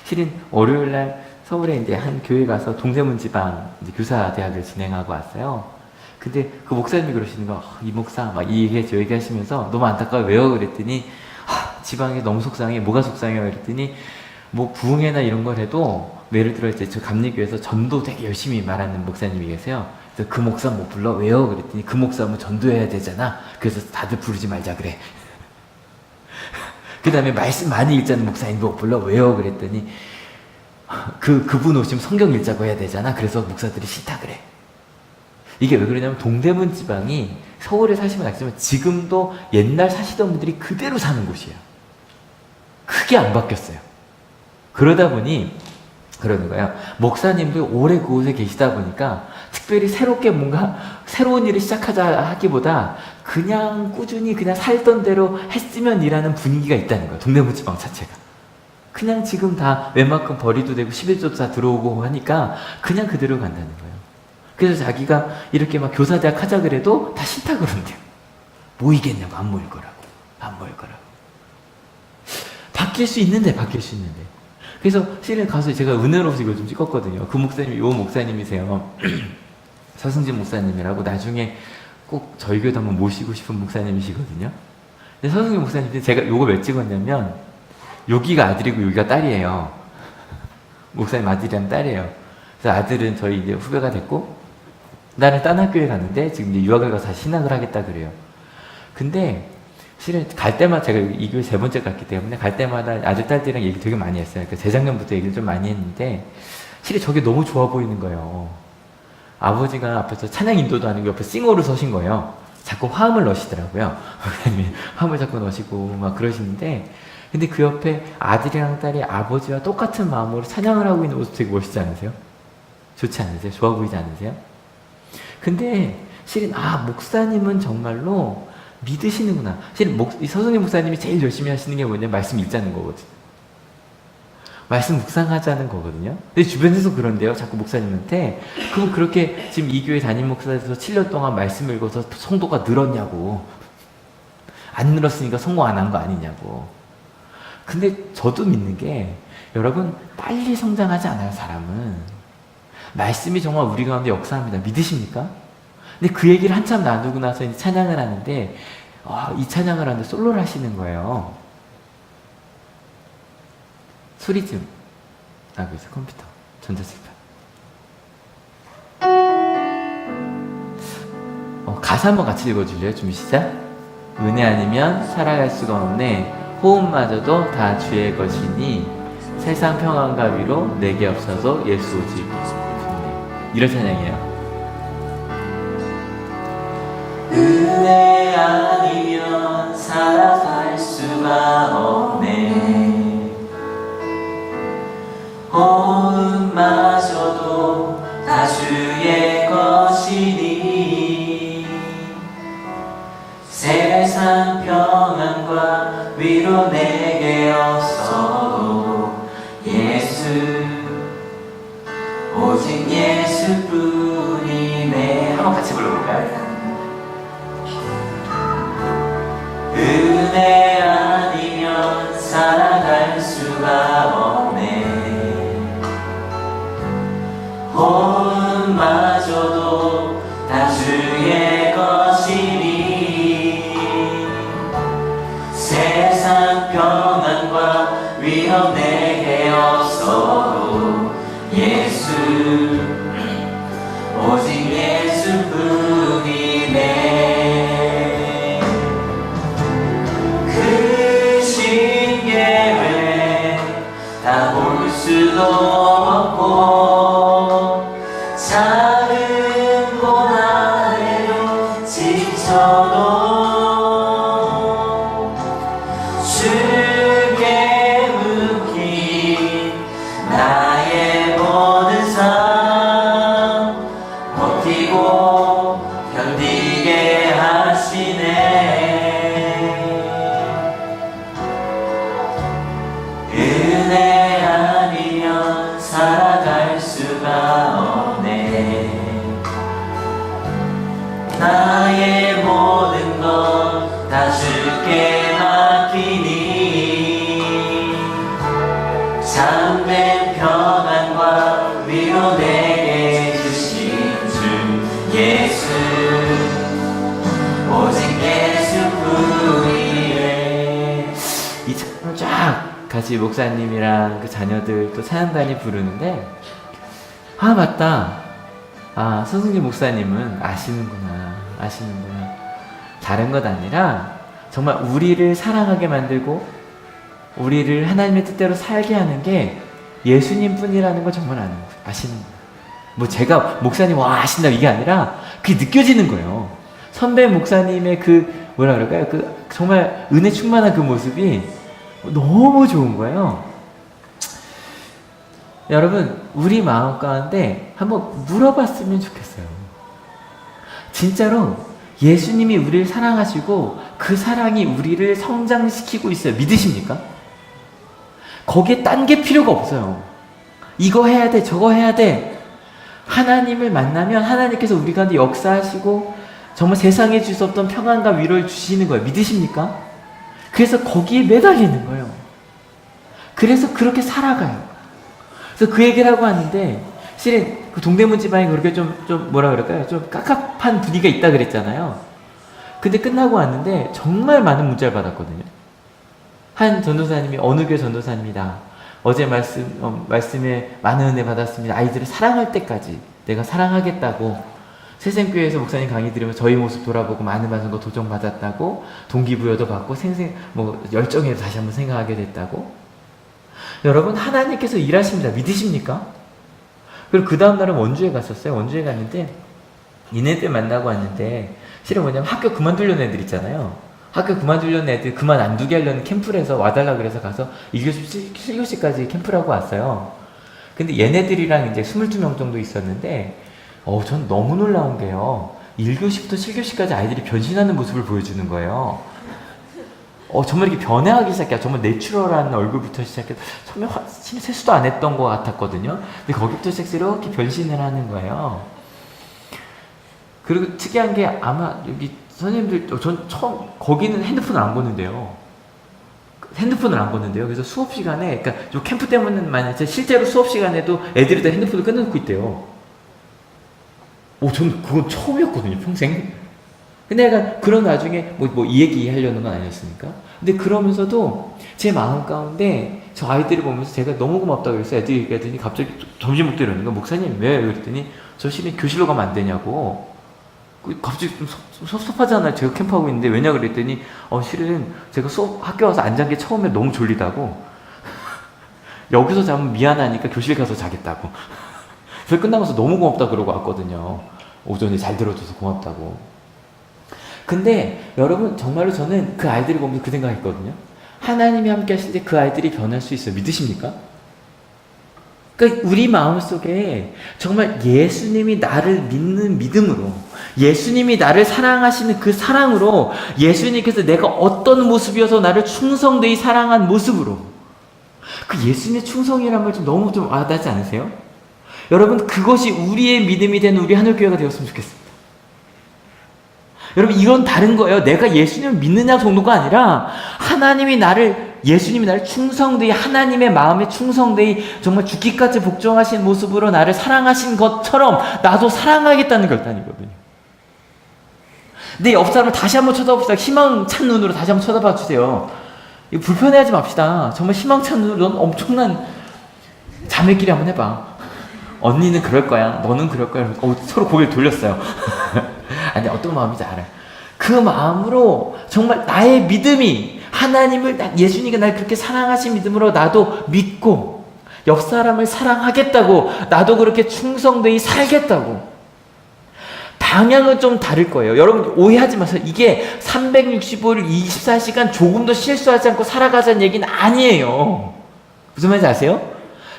실은 월요일날 서울에 이제 한 교회 가서 동대문 지방 교사 대학을 진행하고 왔어요. 근데 그 목사님이 그러시는 거, 이 목사 막 이 얘기 저 얘기 하시면서 너무 안타까워. 왜요? 그랬더니 지방에 너무 속상해. 뭐가 속상해요? 그랬더니 뭐 부흥회나 이런 걸 해도 예를 들어 이제 저 감리교에서 전도 되게 열심히 말하는 목사님이 계세요. 그래서 그 목사 못 불러? 왜요? 그랬더니 그 목사면 전도해야 되잖아. 그래서 다들 부르지 말자 그래. 그 다음에 말씀 많이 읽자는 목사님 못 불러? 왜요? 그랬더니 그분 오시면 성경 읽자고 해야 되잖아. 그래서 목사들이 싫다 그래. 이게 왜 그러냐면 동대문 지방이 서울에 사시면 알지만 지금도 옛날 사시던 분들이 그대로 사는 곳이에요. 크게 안 바뀌었어요. 그러다 보니 그러는 거예요. 목사님도 오래 그곳에 계시다 보니까 특별히 새롭게 뭔가 새로운 일을 시작하자 하기보다 그냥 꾸준히 그냥 살던 대로 했으면이라는 분위기가 있다는 거예요. 동대문 지방 자체가. 그냥 지금 다 웬만큼 벌이도 되고 11조도 다 들어오고 하니까 그냥 그대로 간다는 거예요. 그래서 자기가 이렇게 막 교사대학 하자 그래도 다 싫다 그런대요. 모이겠냐고. 안 모일 거라고. 안 모일 거라고. 바뀔 수 있는데. 그래서 실은 가서 제가 은혜로워서 이거 좀 찍었거든요. 그 목사님이 요 목사님이세요. 서승진 목사님이라고 나중에 꼭 저희 교회도 한번 모시고 싶은 목사님이시거든요. 근데 서승진 목사님이 제가 요거 왜 찍었냐면 여기가 아들이고 여기가 딸이에요. 목사님 아들이랑 딸이에요. 그래서 아들은 저희 이제 후배가 됐고 나는 딴 학교에 갔는데 지금 이제 유학을 가서 신학을 하겠다 그래요. 근데 실은 갈 때마다 제가 이 교회 3번째 갔기 때문에 갈 때마다 아들 딸들이랑 얘기 되게 많이 했어요. 그러니까 재작년부터 얘기를 좀 많이 했는데 실은 저게 너무 좋아 보이는 거예요. 아버지가 앞에서 찬양 인도도 아니고 옆에 싱어로 서신 거예요. 자꾸 화음을 넣으시더라고요. 화음을 자꾸 넣으시고 막 그러시는데 근데 그 옆에 아들이랑 딸이 아버지와 똑같은 마음으로 찬양을 하고 있는 모습 되게 멋있지 않으세요? 좋지 않으세요? 좋아 보이지 않으세요? 근데 실은 목사님은 정말로 믿으시는구나. 실은 서승진 목사님이 제일 열심히 하시는 게 뭐냐면 말씀 읽자는 거거든요. 말씀 묵상하자는 거거든요. 근데 주변에서 그런데요. 자꾸 목사님한테 그럼 그렇게 지금 이 교회 담임 목사에서 7년 동안 말씀 읽어서 성도가 늘었냐고. 안 늘었으니까 성공 안 한 거 아니냐고. 근데 저도 믿는 게 여러분 빨리 성장하지 않아요. 사람은. 말씀이 정말 우리 가운데 역사합니다. 믿으십니까? 근데 그 얘기를 한참 나누고 나서 이제 찬양을 하는데 이 찬양을 하는데 솔로를 하시는 거예요. 소리 좀 나고 있어. 컴퓨터 전자칠판. 가사 한번 같이 읽어줄래요? 준비 시작. 은혜 아니면 살아갈 수가 없네. 호흡마저도 다 주의 것이니 세상 평안과 위로 내게 없어서 예수 오직 없네. 이런 찬양이에요. 은혜 아니면 살아갈 수가 없네. 호흡마저도 다 주의 것이니 세상 평안과 위로 내게 없어도 예수 오직 예수뿐이네. 한번 같이 불러볼까요? 은혜 아니면 살아갈 수가 없네. 호흡마저도 다 주의 것이니 세상 평안과 위험 내게 없어도 예수 오직 예수뿐이네. 그 신계획 다 볼 수도 없고 작은 고난에도 지쳐도 주께 묶인 나의 모든 삶 버티고 견디게 하시네. 은혜 아니면 살아갈 수가 없네. 나의 모든 것 다 주께 맡기니 참된 평안과 위로 내게 주신 주 예수 오직 예수뿐이네. 이 찬양을 쫙 같이 목사님이랑 그 자녀들 또 찬양단이 부르는데, 아 맞다, 아 서승진 목사님은 아시는구나. 다른 것 아니라 정말 우리를 사랑하게 만들고 우리를 하나님의 뜻대로 살게 하는 게 예수님 뿐이라는 걸 정말 아시는 거예요. 뭐 제가 목사님 와 아신다 이게 아니라 그게 느껴지는 거예요. 선배 목사님의 그 뭐라 그럴까요? 그 정말 은혜 충만한 그 모습이 너무 좋은 거예요. 여러분, 우리 마음 가운데 한번 물어봤으면 좋겠어요. 진짜로 예수님이 우리를 사랑하시고 그 사랑이 우리를 성장시키고 있어요. 믿으십니까? 거기에 딴 게 필요가 없어요. 이거 해야 돼, 저거 해야 돼. 하나님을 만나면 하나님께서 우리 가운데 역사하시고 정말 세상에 줄 수 없던 평안과 위로를 주시는 거예요. 믿으십니까? 그래서 거기에 매달리는 거예요. 그래서 그렇게 살아가요. 그래서 그 얘기를 하고 왔는데, 실은 그 동대문 지방에 그렇게 좀 뭐라 그럴까요? 좀 깝깝한 분위기가 있다 그랬잖아요. 근데 끝나고 왔는데 정말 많은 문자를 받았거든요. 한 전도사님이 어느 교회 전도사입니다. 어제 말씀에 많은 은혜 받았습니다. 아이들을 사랑할 때까지 내가 사랑하겠다고. 새생교회에서 목사님 강의 들으면 저희 모습 돌아보고 많은 받은 거 도전 받았다고, 동기부여도 받고 열정에 다시 한번 생각하게 됐다고. 여러분, 하나님께서 일하십니다. 믿으십니까? 그리고 그 다음 날은 원주에 갔었어요. 원주에 갔는데 니네들 만나고 왔는데, 실은 뭐냐면 학교 그만두려는 애들 있잖아요. 학교 그만두려는 애들 그만 안 두게 하려는 캠프를 해서 와달라 그래서 가서 1교시, 7교시까지 캠프를 하고 왔어요. 근데 얘네들이랑 이제 22명 정도 있었는데, 전 너무 놀라운 게요. 1교시부터 7교시까지 아이들이 변신하는 모습을 보여주는 거예요. 정말 이렇게 변해가기 시작해요. 정말 내추럴한 얼굴부터 시작해서 처음에 세수도 안 했던 것 같았거든요. 근데 거기부터 시작해서 이렇게 변신을 하는 거예요. 그리고 특이한 게, 아마 여기 선생님들, 전 처음, 거기는 핸드폰을 안 보는데요. 그래서 수업 시간에, 그러니까 저 캠프 때문에만 실제로 수업 시간에도 애들이 다 핸드폰을 끊어놓고 있대요. 전 그건 처음이었거든요, 평생. 근데 약간 그런 와중에 이 얘기 하려는 건 아니었으니까. 근데 그러면서도 제 마음 가운데 저 아이들이 보면서 제가 너무 고맙다고 그랬어요. 애들이 얘기하더니 갑자기 점심 먹다 이러는 거야. 목사님 왜? 그랬더니 저 실은 교실로 가면 안 되냐고. 갑자기 좀 섭섭하잖아요. 제가 캠프하고 있는데 왜냐 그랬더니 실은 제가 학교 와서 안 잔 게 처음에 너무 졸리다고. 여기서 자면 미안하니까 교실 가서 자겠다고. 그래서 끝나면서 너무 고맙다 그러고 왔거든요. 오전에 잘 들어줘서 고맙다고. 근데 여러분 정말로 저는 그 아이들을 보면서 그 생각했거든요. 하나님이 함께 하실 때 그 아이들이 변할 수 있어요. 믿으십니까? 그러니까 우리 마음속에 정말 예수님이 나를 믿는 믿음으로, 예수님이 나를 사랑하시는 그 사랑으로, 예수님께서 내가 어떤 모습이어서 나를 충성되이 사랑한 모습으로, 그 예수님의 충성이란 말 좀 너무 좀 와닿지 않으세요? 여러분 그것이 우리의 믿음이 되는 우리 하늘교회가 되었으면 좋겠습니다. 여러분 이건 다른 거예요. 내가 예수님을 믿느냐 정도가 아니라 예수님이 나를 충성되이, 하나님의 마음에 충성되이 정말 죽기까지 복종하신 모습으로 나를 사랑하신 것처럼 나도 사랑하겠다는 결단이거든요. 내 옆 사람을 다시 한번 쳐다봅시다. 희망찬 눈으로 다시 한번 쳐다봐 주세요. 이거 불편해하지 맙시다. 정말 희망찬 눈으로 넌 엄청난 자매끼리 한번 해봐. 언니는 그럴 거야. 너는 그럴 거야. 서로 고개를 돌렸어요. 아니 어떤 마음인지 알아요. 그 마음으로 정말 나의 믿음이 하나님을, 예수님이 날 그렇게 사랑하신 믿음으로 나도 믿고 옆 사람을 사랑하겠다고, 나도 그렇게 충성되이 살겠다고. 방향은 좀 다를 거예요. 여러분 오해하지 마세요. 이게 365일 24시간 조금도 실수하지 않고 살아가자는 얘기는 아니에요. 무슨 말인지 아세요?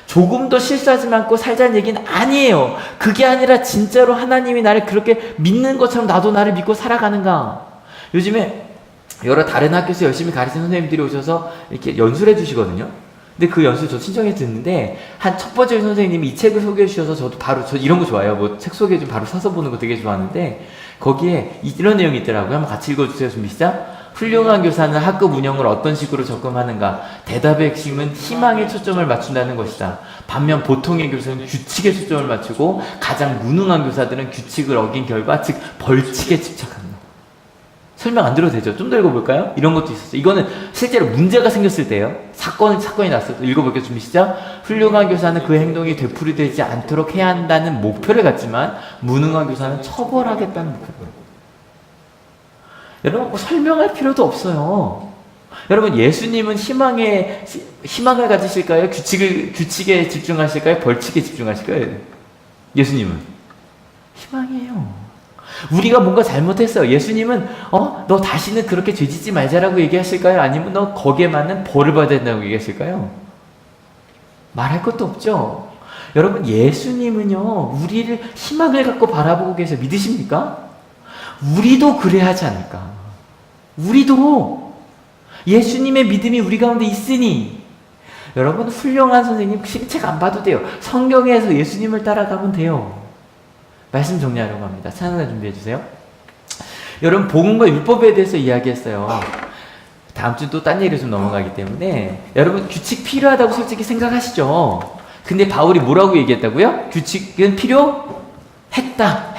조금도 실수하지 않고 살자는 얘기는 아니에요. 그게 아니라 진짜로 하나님이 나를 그렇게 믿는 것처럼 나도 나를 믿고 살아가는가. 요즘에 여러 다른 학교에서 열심히 가르치는 선생님들이 오셔서 이렇게 연수를 해주시거든요. 근데 그 연수 저 신청해서 듣는데 한 첫 번째 선생님이 이 책을 소개해 주셔서 저도 바로, 저 이런 거 좋아해요. 뭐 책 소개 좀 바로 사서 보는 거 되게 좋아하는데 거기에 이런 내용이 있더라고요. 한번 같이 읽어주세요. 준비 시작. 훌륭한 교사는 학급 운영을 어떤 식으로 접근하는가? 대답의 핵심은 희망에 초점을 맞춘다는 것이다. 반면 보통의 교사는 규칙에 초점을 맞추고 가장 무능한 교사들은 규칙을 어긴 결과, 즉 벌칙에 집착한다. 설명 안 들어도 되죠? 좀 더 읽어볼까요? 이런 것도 있었어요. 이거는 실제로 문제가 생겼을 때예요. 사건이 났을 때 읽어볼게요. 준비 시작. 훌륭한 교사는 그 행동이 되풀이되지 않도록 해야 한다는 목표를 갖지만 무능한 교사는 처벌하겠다는 목표를. 여러분 설명할 필요도 없어요. 여러분 예수님은 희망을 가지실까요? 규칙에 집중하실까요? 벌칙에 집중하실까요? 예수님은 희망이에요. 우리가 뭔가 잘못했어요. 예수님은 너 다시는 그렇게 죄짓지 말자라고 얘기하실까요? 아니면 너 거기에 맞는 벌을 받아야 된다고 얘기하실까요? 말할 것도 없죠. 여러분 예수님은요 우리를 희망을 갖고 바라보고 계셔. 믿으십니까? 우리도 그래야 하지 않을까? 우리도 예수님의 믿음이 우리 가운데 있으니, 여러분 훌륭한 선생님 책 안 봐도 돼요. 성경에서 예수님을 따라가면 돼요. 말씀 정리하려고 합니다. 찬양을 준비해 주세요. 여러분 복음과 율법에 대해서 이야기했어요. 다음 주 또 딴 얘기로 좀 넘어가기 때문에 여러분 규칙 필요하다고 솔직히 생각하시죠? 근데 바울이 뭐라고 얘기했다고요? 규칙은 필요했다.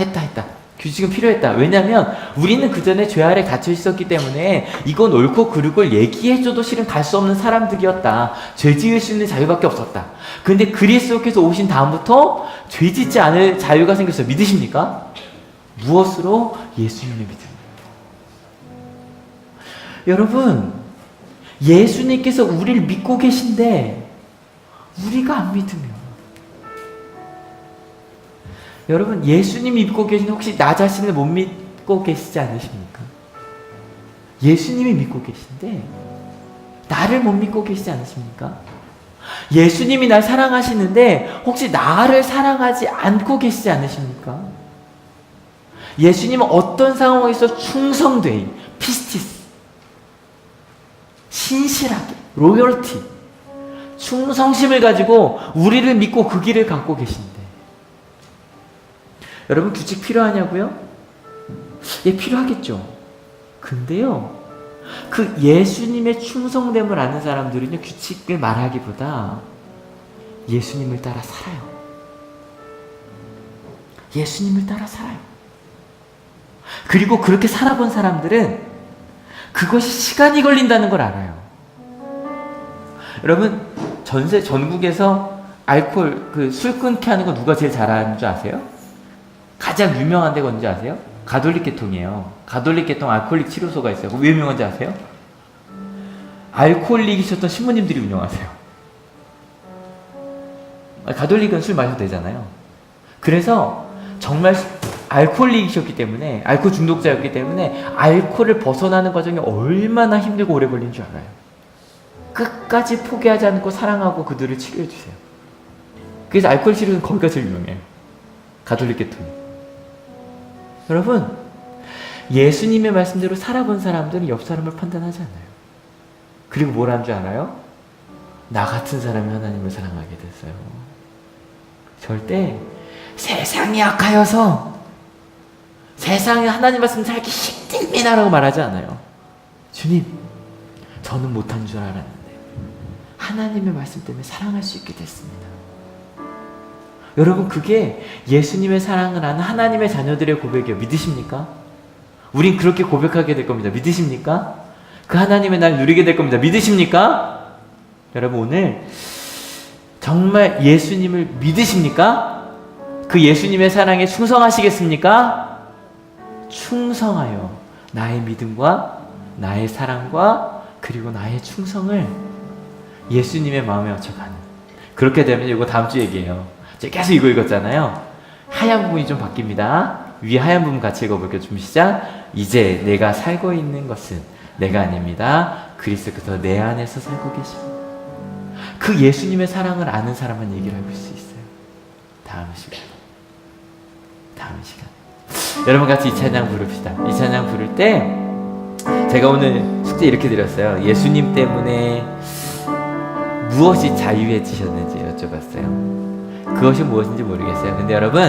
규칙은 필요했다. 왜냐하면 우리는 그 전에 죄 아래 갇혀 있었기 때문에 이건 옳고 그르고 얘기해줘도 실은 갈 수 없는 사람들이었다. 죄 지을 수 있는 자유밖에 없었다. 근데 그리스도께서 오신 다음부터 죄 짓지 않을 자유가 생겼어요. 믿으십니까? 무엇으로? 예수님의 믿음. 여러분 예수님께서 우리를 믿고 계신데 우리가 안 믿으면, 여러분 예수님이 믿고 계신데 혹시 나 자신을 못 믿고 계시지 않으십니까? 예수님이 믿고 계신데 나를 못 믿고 계시지 않으십니까? 예수님이 날 사랑하시는데 혹시 나를 사랑하지 않고 계시지 않으십니까? 예수님은 어떤 상황에서 충성되이, 피스티스, 신실하게, 로열티, 충성심을 가지고 우리를 믿고 그 길을 갖고 계신데, 여러분 규칙 필요하냐고요? 예, 필요하겠죠. 근데요, 그 예수님의 충성됨을 아는 사람들은요, 규칙을 말하기보다 예수님을 따라 살아요. 예수님을 따라 살아요. 그리고 그렇게 살아본 사람들은 그것이 시간이 걸린다는 걸 알아요. 여러분 전국에서 알코올, 술 끊게 하는 거 누가 제일 잘하는 줄 아세요? 가장 유명한 데가 뭔지 아세요? 가톨릭 계통이에요. 가톨릭 계통 알코올릭 치료소가 있어요. 왜 유명한지 아세요? 알코올릭이셨던 신부님들이 운영하세요. 가톨릭은 술 마셔도 되잖아요. 그래서 정말 알코올릭이셨기 때문에, 알코올 중독자였기 때문에 알코올을 벗어나는 과정이 얼마나 힘들고 오래 걸린 줄 알아요. 끝까지 포기하지 않고 사랑하고 그들을 치료해 주세요. 그래서 알코올 치료는 거기가 제일 유명해요. 가톨릭 계통이. 여러분, 예수님의 말씀대로 살아본 사람들은 옆 사람을 판단하지 않아요. 그리고 뭘 한 줄 알아요? 나 같은 사람이 하나님을 사랑하게 됐어요. 절대 세상이 악하여서 세상에 하나님 말씀 살기 힘듭니다라고 말하지 않아요. 주님, 저는 못한 줄 알았는데 하나님의 말씀 때문에 사랑할 수 있게 됐습니다. 여러분, 그게 예수님의 사랑을 아는 하나님의 자녀들의 고백이에요. 믿으십니까? 우린 그렇게 고백하게 될 겁니다. 믿으십니까? 그 하나님의 날 누리게 될 겁니다. 믿으십니까? 여러분, 오늘 정말 예수님을 믿으십니까? 그 예수님의 사랑에 충성하시겠습니까? 충성하여 나의 믿음과 나의 사랑과 그리고 나의 충성을 예수님의 마음에 맞춰가는, 그렇게 되면 이거 다음 주 얘기해요. 제가 계속 이거 읽었잖아요. 하얀 부분이 좀 바뀝니다. 위에 하얀 부분 같이 읽어볼게요. 좀 시작. 이제 내가 살고 있는 것은 내가 아닙니다. 그리스도께서 내 안에서 살고 계십니다. 그 예수님의 사랑을 아는 사람만 얘기를 할 수 있어요. 다음 시간 여러분 같이 이 찬양 부릅시다. 이 찬양 부를 때 제가 오늘 숙제 이렇게 드렸어요. 예수님 때문에 무엇이 자유해지셨는지 여쭤봤어요. 그것이 무엇인지 모르겠어요. 근데 여러분,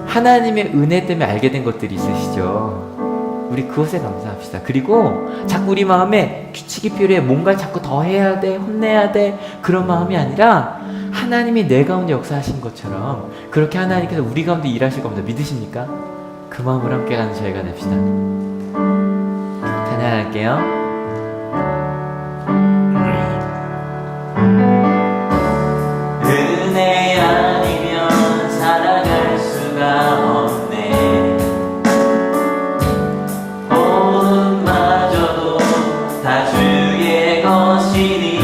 하나님의 은혜 때문에 알게 된 것들이 있으시죠. 우리 그것에 감사합시다. 그리고 자꾸 우리 마음에 규칙이 필요해, 뭔가를 자꾸 더 해야 돼, 혼내야 돼, 그런 마음이 아니라 하나님이 내 가운데 역사하신 것처럼 그렇게 하나님께서 우리 가운데 일하실 겁니다. 믿으십니까? 그 마음으로 함께 가는 저희가 됩시다. 찬양할게요. 은혜 아니면 살아갈 수가 없네. 돈마저도 다 주의 것이니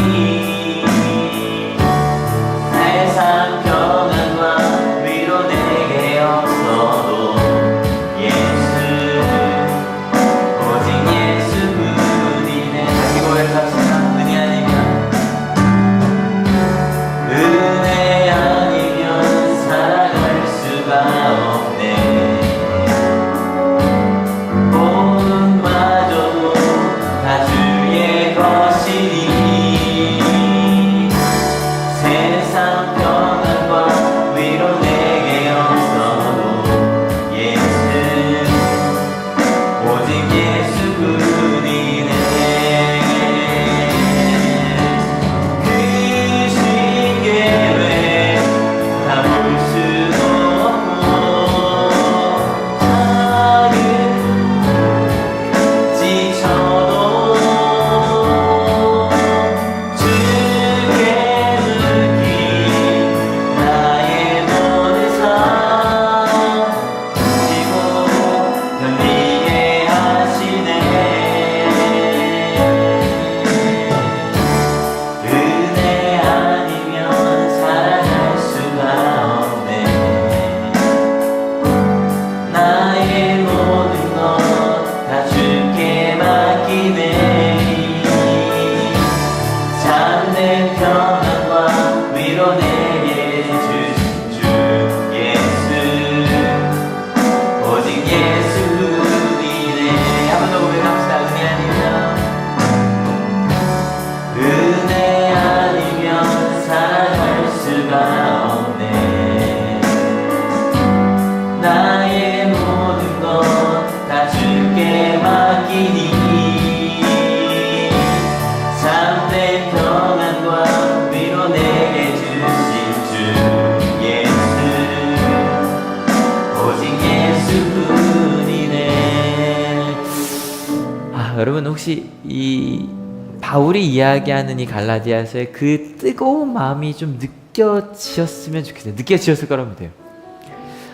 세상 평안과 위로 내게 없어도 예수, 오직 예수뿐이네. 다시 고백합시다. 은혜 아니면 살아갈 수가 없네. 돈마저도 다 주의 것이니 세상 평안과 위로 내게 없어도 예수, 오직 예수뿐이네. 그 신계획 다 볼 수도 없고 작은 지쳐도 주께 맡긴 나의 모든 삶 지고 견디게 하시네. 은혜 아니면 살아갈 수가 없네. 나의 모든 것 다 주께 맡기네. 참된 평안과 위로 내게 주신 주 예수, 오직 예수뿐이네. 한 번 더 고백합시다. 은혜 아니면 살아갈 수가 없네. 나의 모든 것 다 주께 맡기니 참된 평안과 위로 내게 주신 주 예수, 오직 예수뿐이네. 여러분 혹시 이 바울이 이야기하는 이 갈라디아서의 그 뜨거운 마음이 좀 느껴지셨으면 좋겠어요. 느껴지셨을 거라고 믿어요.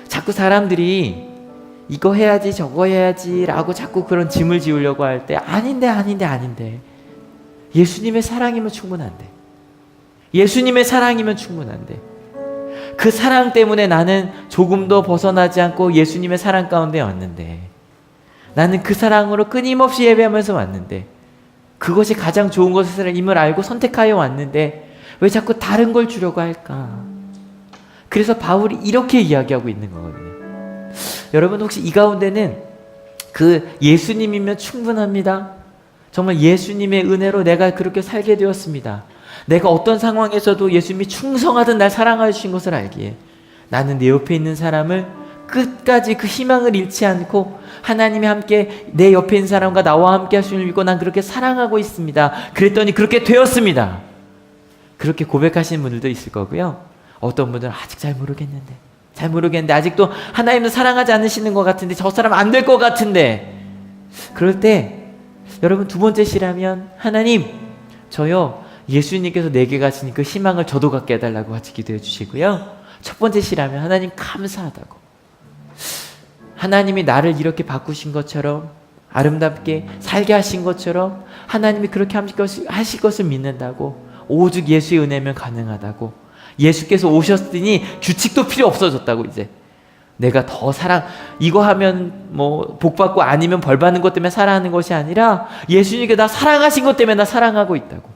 자꾸 사람들이 이거 해야지 저거 해야지 라고 자꾸 그런 짐을 지우려고 할 때 아닌데 예수님의 사랑이면 충분한데, 예수님의 사랑이면 충분한데, 그 사랑 때문에 나는 조금도 벗어나지 않고 예수님의 사랑 가운데 왔는데, 나는 그 사랑으로 끊임없이 예배하면서 왔는데, 그것이 가장 좋은 것임을 알고 선택하여 왔는데 왜 자꾸 다른 걸 주려고 할까? 그래서 바울이 이렇게 이야기하고 있는 거거든요. 여러분 혹시 이 가운데는 그 예수님이면 충분합니다. 정말 예수님의 은혜로 내가 그렇게 살게 되었습니다. 내가 어떤 상황에서도 예수님이 충성하듯 날 사랑하여 주신 것을 알기에 나는 내 옆에 있는 사람을 끝까지 그 희망을 잃지 않고 하나님이 함께 내 옆에 있는 사람과 나와 함께 하시는 믿고 난 그렇게 사랑하고 있습니다. 그랬더니 그렇게 되었습니다. 그렇게 고백하시는 분들도 있을 거고요. 어떤 분들은 아직 잘 모르겠는데 아직도 하나님은 사랑하지 않으시는 것 같은데 저 사람 안 될 것 같은데, 그럴 때 여러분 두 번째 시라면 하나님 저요 예수님께서 내게 가신 그 희망을 저도 갖게 해달라고 같이 기도해 주시고요. 첫 번째 시라면 하나님 감사하다고, 하나님이 나를 이렇게 바꾸신 것처럼 아름답게 살게 하신 것처럼 하나님이 그렇게 하실 것을 믿는다고, 오직 예수의 은혜면 가능하다고, 예수께서 오셨으니 규칙도 필요 없어졌다고, 이제 내가 더 이거 하면 뭐 복받고 아니면 벌받는 것 때문에 사랑하는 것이 아니라 예수님께 나 사랑하신 것 때문에 나 사랑하고 있다고,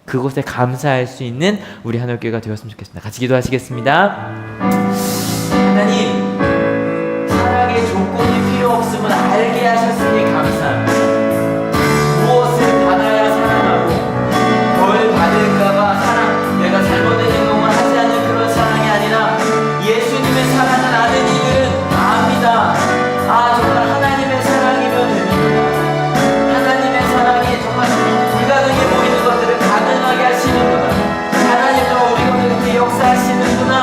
그것에 감사할 수 있는 우리 한올교회가 되었으면 좋겠습니다. 같이 기도하시겠습니다. 하나님, 사랑의 조건이 필요 없음을 알게 하셨으니 감사합니다. 무엇을 받아야 사랑하고 벌 받을까봐 내가 잘못된 행동을 하지 않는 그런 사랑이 아니라 예수님의 사랑을 아는 이들은 압니다. 정말 하나님의 사랑이면 됩니다. 하나님의 사랑이 정말 불가능해 보이는 것들을 가능하게 하시는구나. 하나님 정말 우리 가운데 그렇게 역사하시는구나.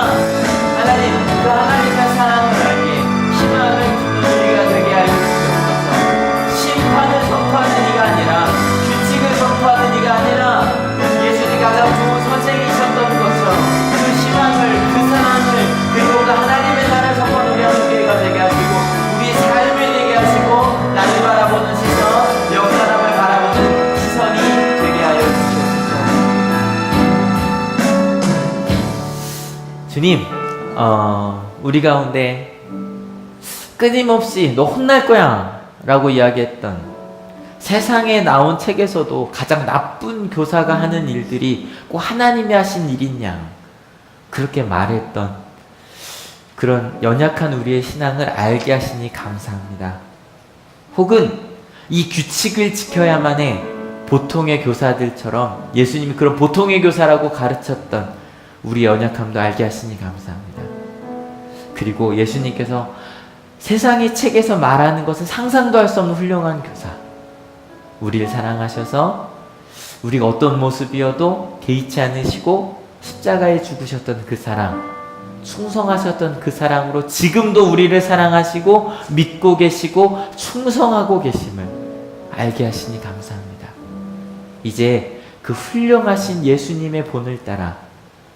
하나님 그 하나님의 사랑을 알게 희망을 주는 우리가 되게 하여 주옵소서. 심판을 선포하는 이가 아니라 규칙을 선포하는 이가 아니라 예수님 가장 좋은 선생이셨던 것처럼 그 희망을, 그 사랑을, 그리고 그 하나님의 나라를 선포하는 우리 한국교회가 되게 하시고 우리 삶이 되게 하시고 나를 바라보는 시선, 옆 사람을 바라보는 시선이 되게 하여 주시옵소서. 주님, 우리 가운데 끊임없이 너 혼날 거야 라고 이야기했던, 세상에 나온 책에서도 가장 나쁜 교사가 하는 일들이 꼭 하나님이 하신 일이냐 그렇게 말했던 그런 연약한 우리의 신앙을 알게 하시니 감사합니다. 혹은 이 규칙을 지켜야만 해 보통의 교사들처럼 예수님이 그런 보통의 교사라고 가르쳤던 우리 연약함도 알게 하시니 감사합니다. 그리고 예수님께서 세상의 책에서 말하는 것은 상상도 할 수 없는 훌륭한 교사, 우리를 사랑하셔서 우리가 어떤 모습이어도 개의치 않으시고 십자가에 죽으셨던 그 사랑, 충성하셨던 그 사랑으로 지금도 우리를 사랑하시고 믿고 계시고 충성하고 계심을 알게 하시니 감사합니다. 이제 그 훌륭하신 예수님의 본을 따라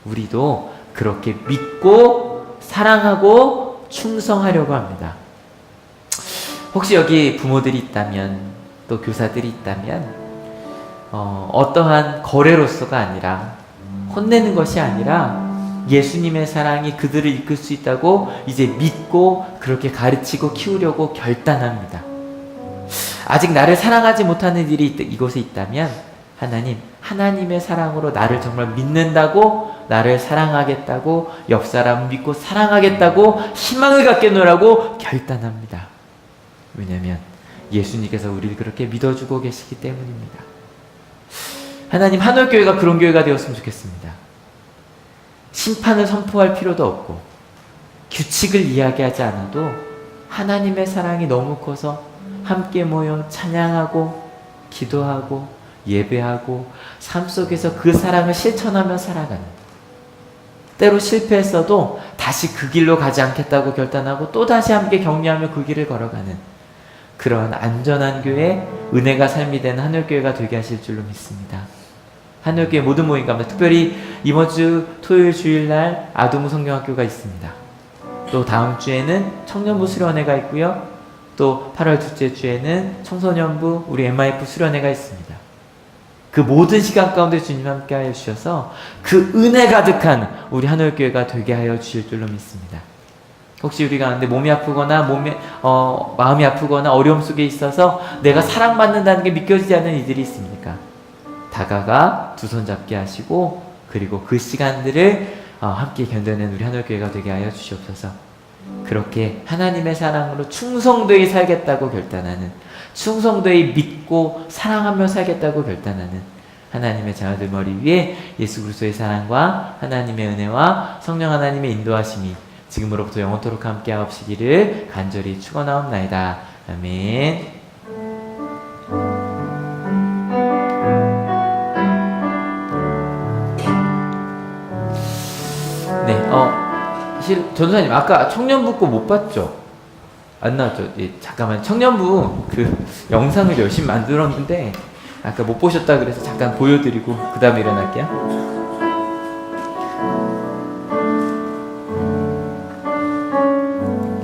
우리도 그렇게 믿고 사랑하고 충성하려고 합니다. 혹시 여기 부모들이 있다면 또 교사들이 있다면 어떠한 거래로서가 아니라, 혼내는 것이 아니라 예수님의 사랑이 그들을 이끌 수 있다고 이제 믿고 그렇게 가르치고 키우려고 결단합니다. 아직 나를 사랑하지 못하는 일이 이곳에 있다면 하나님의 사랑으로 나를 정말 믿는다고, 나를 사랑하겠다고, 옆 사람 믿고 사랑하겠다고 희망을 갖겠노라고 결단합니다. 왜냐하면 예수님께서 우리를 그렇게 믿어주고 계시기 때문입니다. 하나님, 한올교회가 그런 교회가 되었으면 좋겠습니다. 심판을 선포할 필요도 없고 규칙을 이야기하지 않아도 하나님의 사랑이 너무 커서 함께 모여 찬양하고 기도하고 예배하고 삶 속에서 그 사랑을 실천하며 살아가는, 때로 실패했어도 다시 그 길로 가지 않겠다고 결단하고 또다시 함께 격려하며 그 길을 걸어가는 그러한 안전한 교회, 은혜가 삶이 되는 하늘교회가 되게 하실 줄로 믿습니다. 하늘교회 모든 모임 가운데 특별히 이번 주 토요일 주일날 아두무 성경학교가 있습니다. 또 다음 주에는 청년부 수련회가 있고요. 또 8월 둘째 주에는 청소년부 우리 MIF 수련회가 있습니다. 그 모든 시간 가운데 주님 함께 하여 주셔서 그 은혜 가득한 우리 하늘교회가 되게 하여 주실 줄로 믿습니다. 혹시 우리 가운데 몸이 아프거나 마음이 아프거나 어려움 속에 있어서 내가 사랑받는다는 게 믿겨지지 않는 이들이 있습니까? 다가가 두 손 잡게 하시고 그리고 그 시간들을 함께 견뎌내는 우리 하늘교회가 되게 하여 주시옵소서. 그렇게 하나님의 사랑으로 충성되이 살겠다고 결단하는, 충성되이 믿고 사랑하며 살겠다고 결단하는 하나님의 자녀들 머리 위에 예수 그리스도의 사랑과 하나님의 은혜와 성령 하나님의 인도하심이 지금으로부터 영원토록 함께 하옵시기를 간절히 축원하옵나이다. 아멘. 네, 전도사님 아까 청년부 거 못 봤죠? 안 나왔죠? 예, 잠깐만, 청년부 그 영상을 열심히 만들었는데 아까 못 보셨다 그래서 잠깐 보여드리고 그 다음에 일어날게요.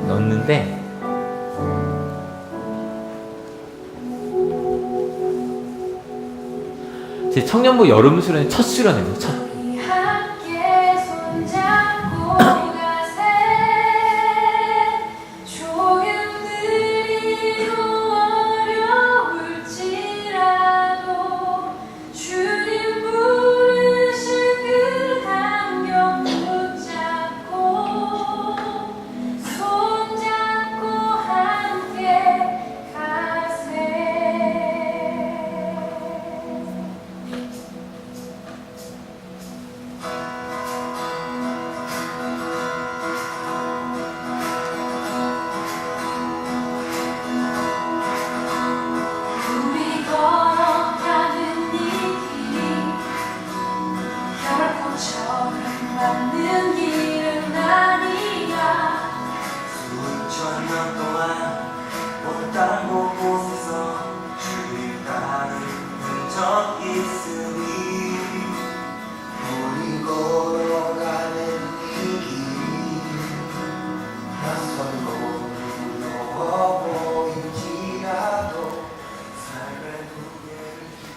넣었는데 제 청년부 여름 수련회 첫 수련회예요. 첫.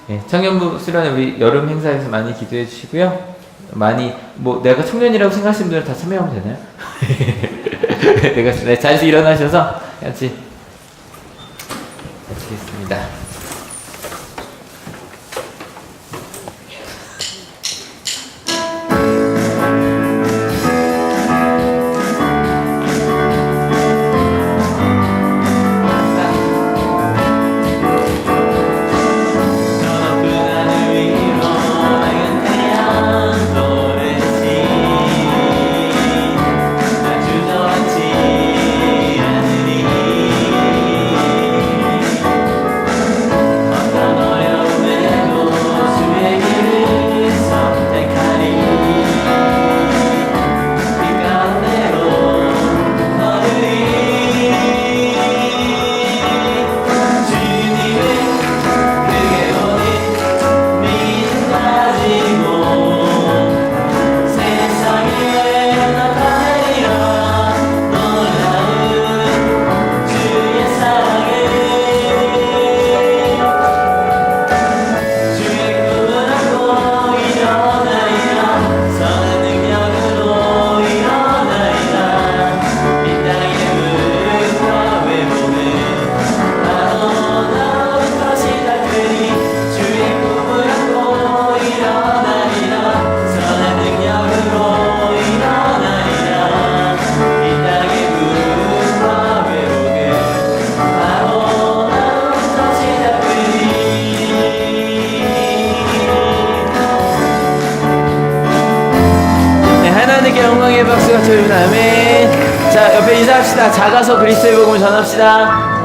네, 청년부 수련회 우리 여름 행사에서 많이 기도해 주시고요. 많이 내가 청년이라고 생각하시는 분들 다 참여하면 되나요? 내가 자리에서 일어나셔서 같이 하시겠습니다. 영광의 박수가 쳐주면 아멘. 자, 옆에 인사합시다. 작아서 그리스도의 복음을 전합시다.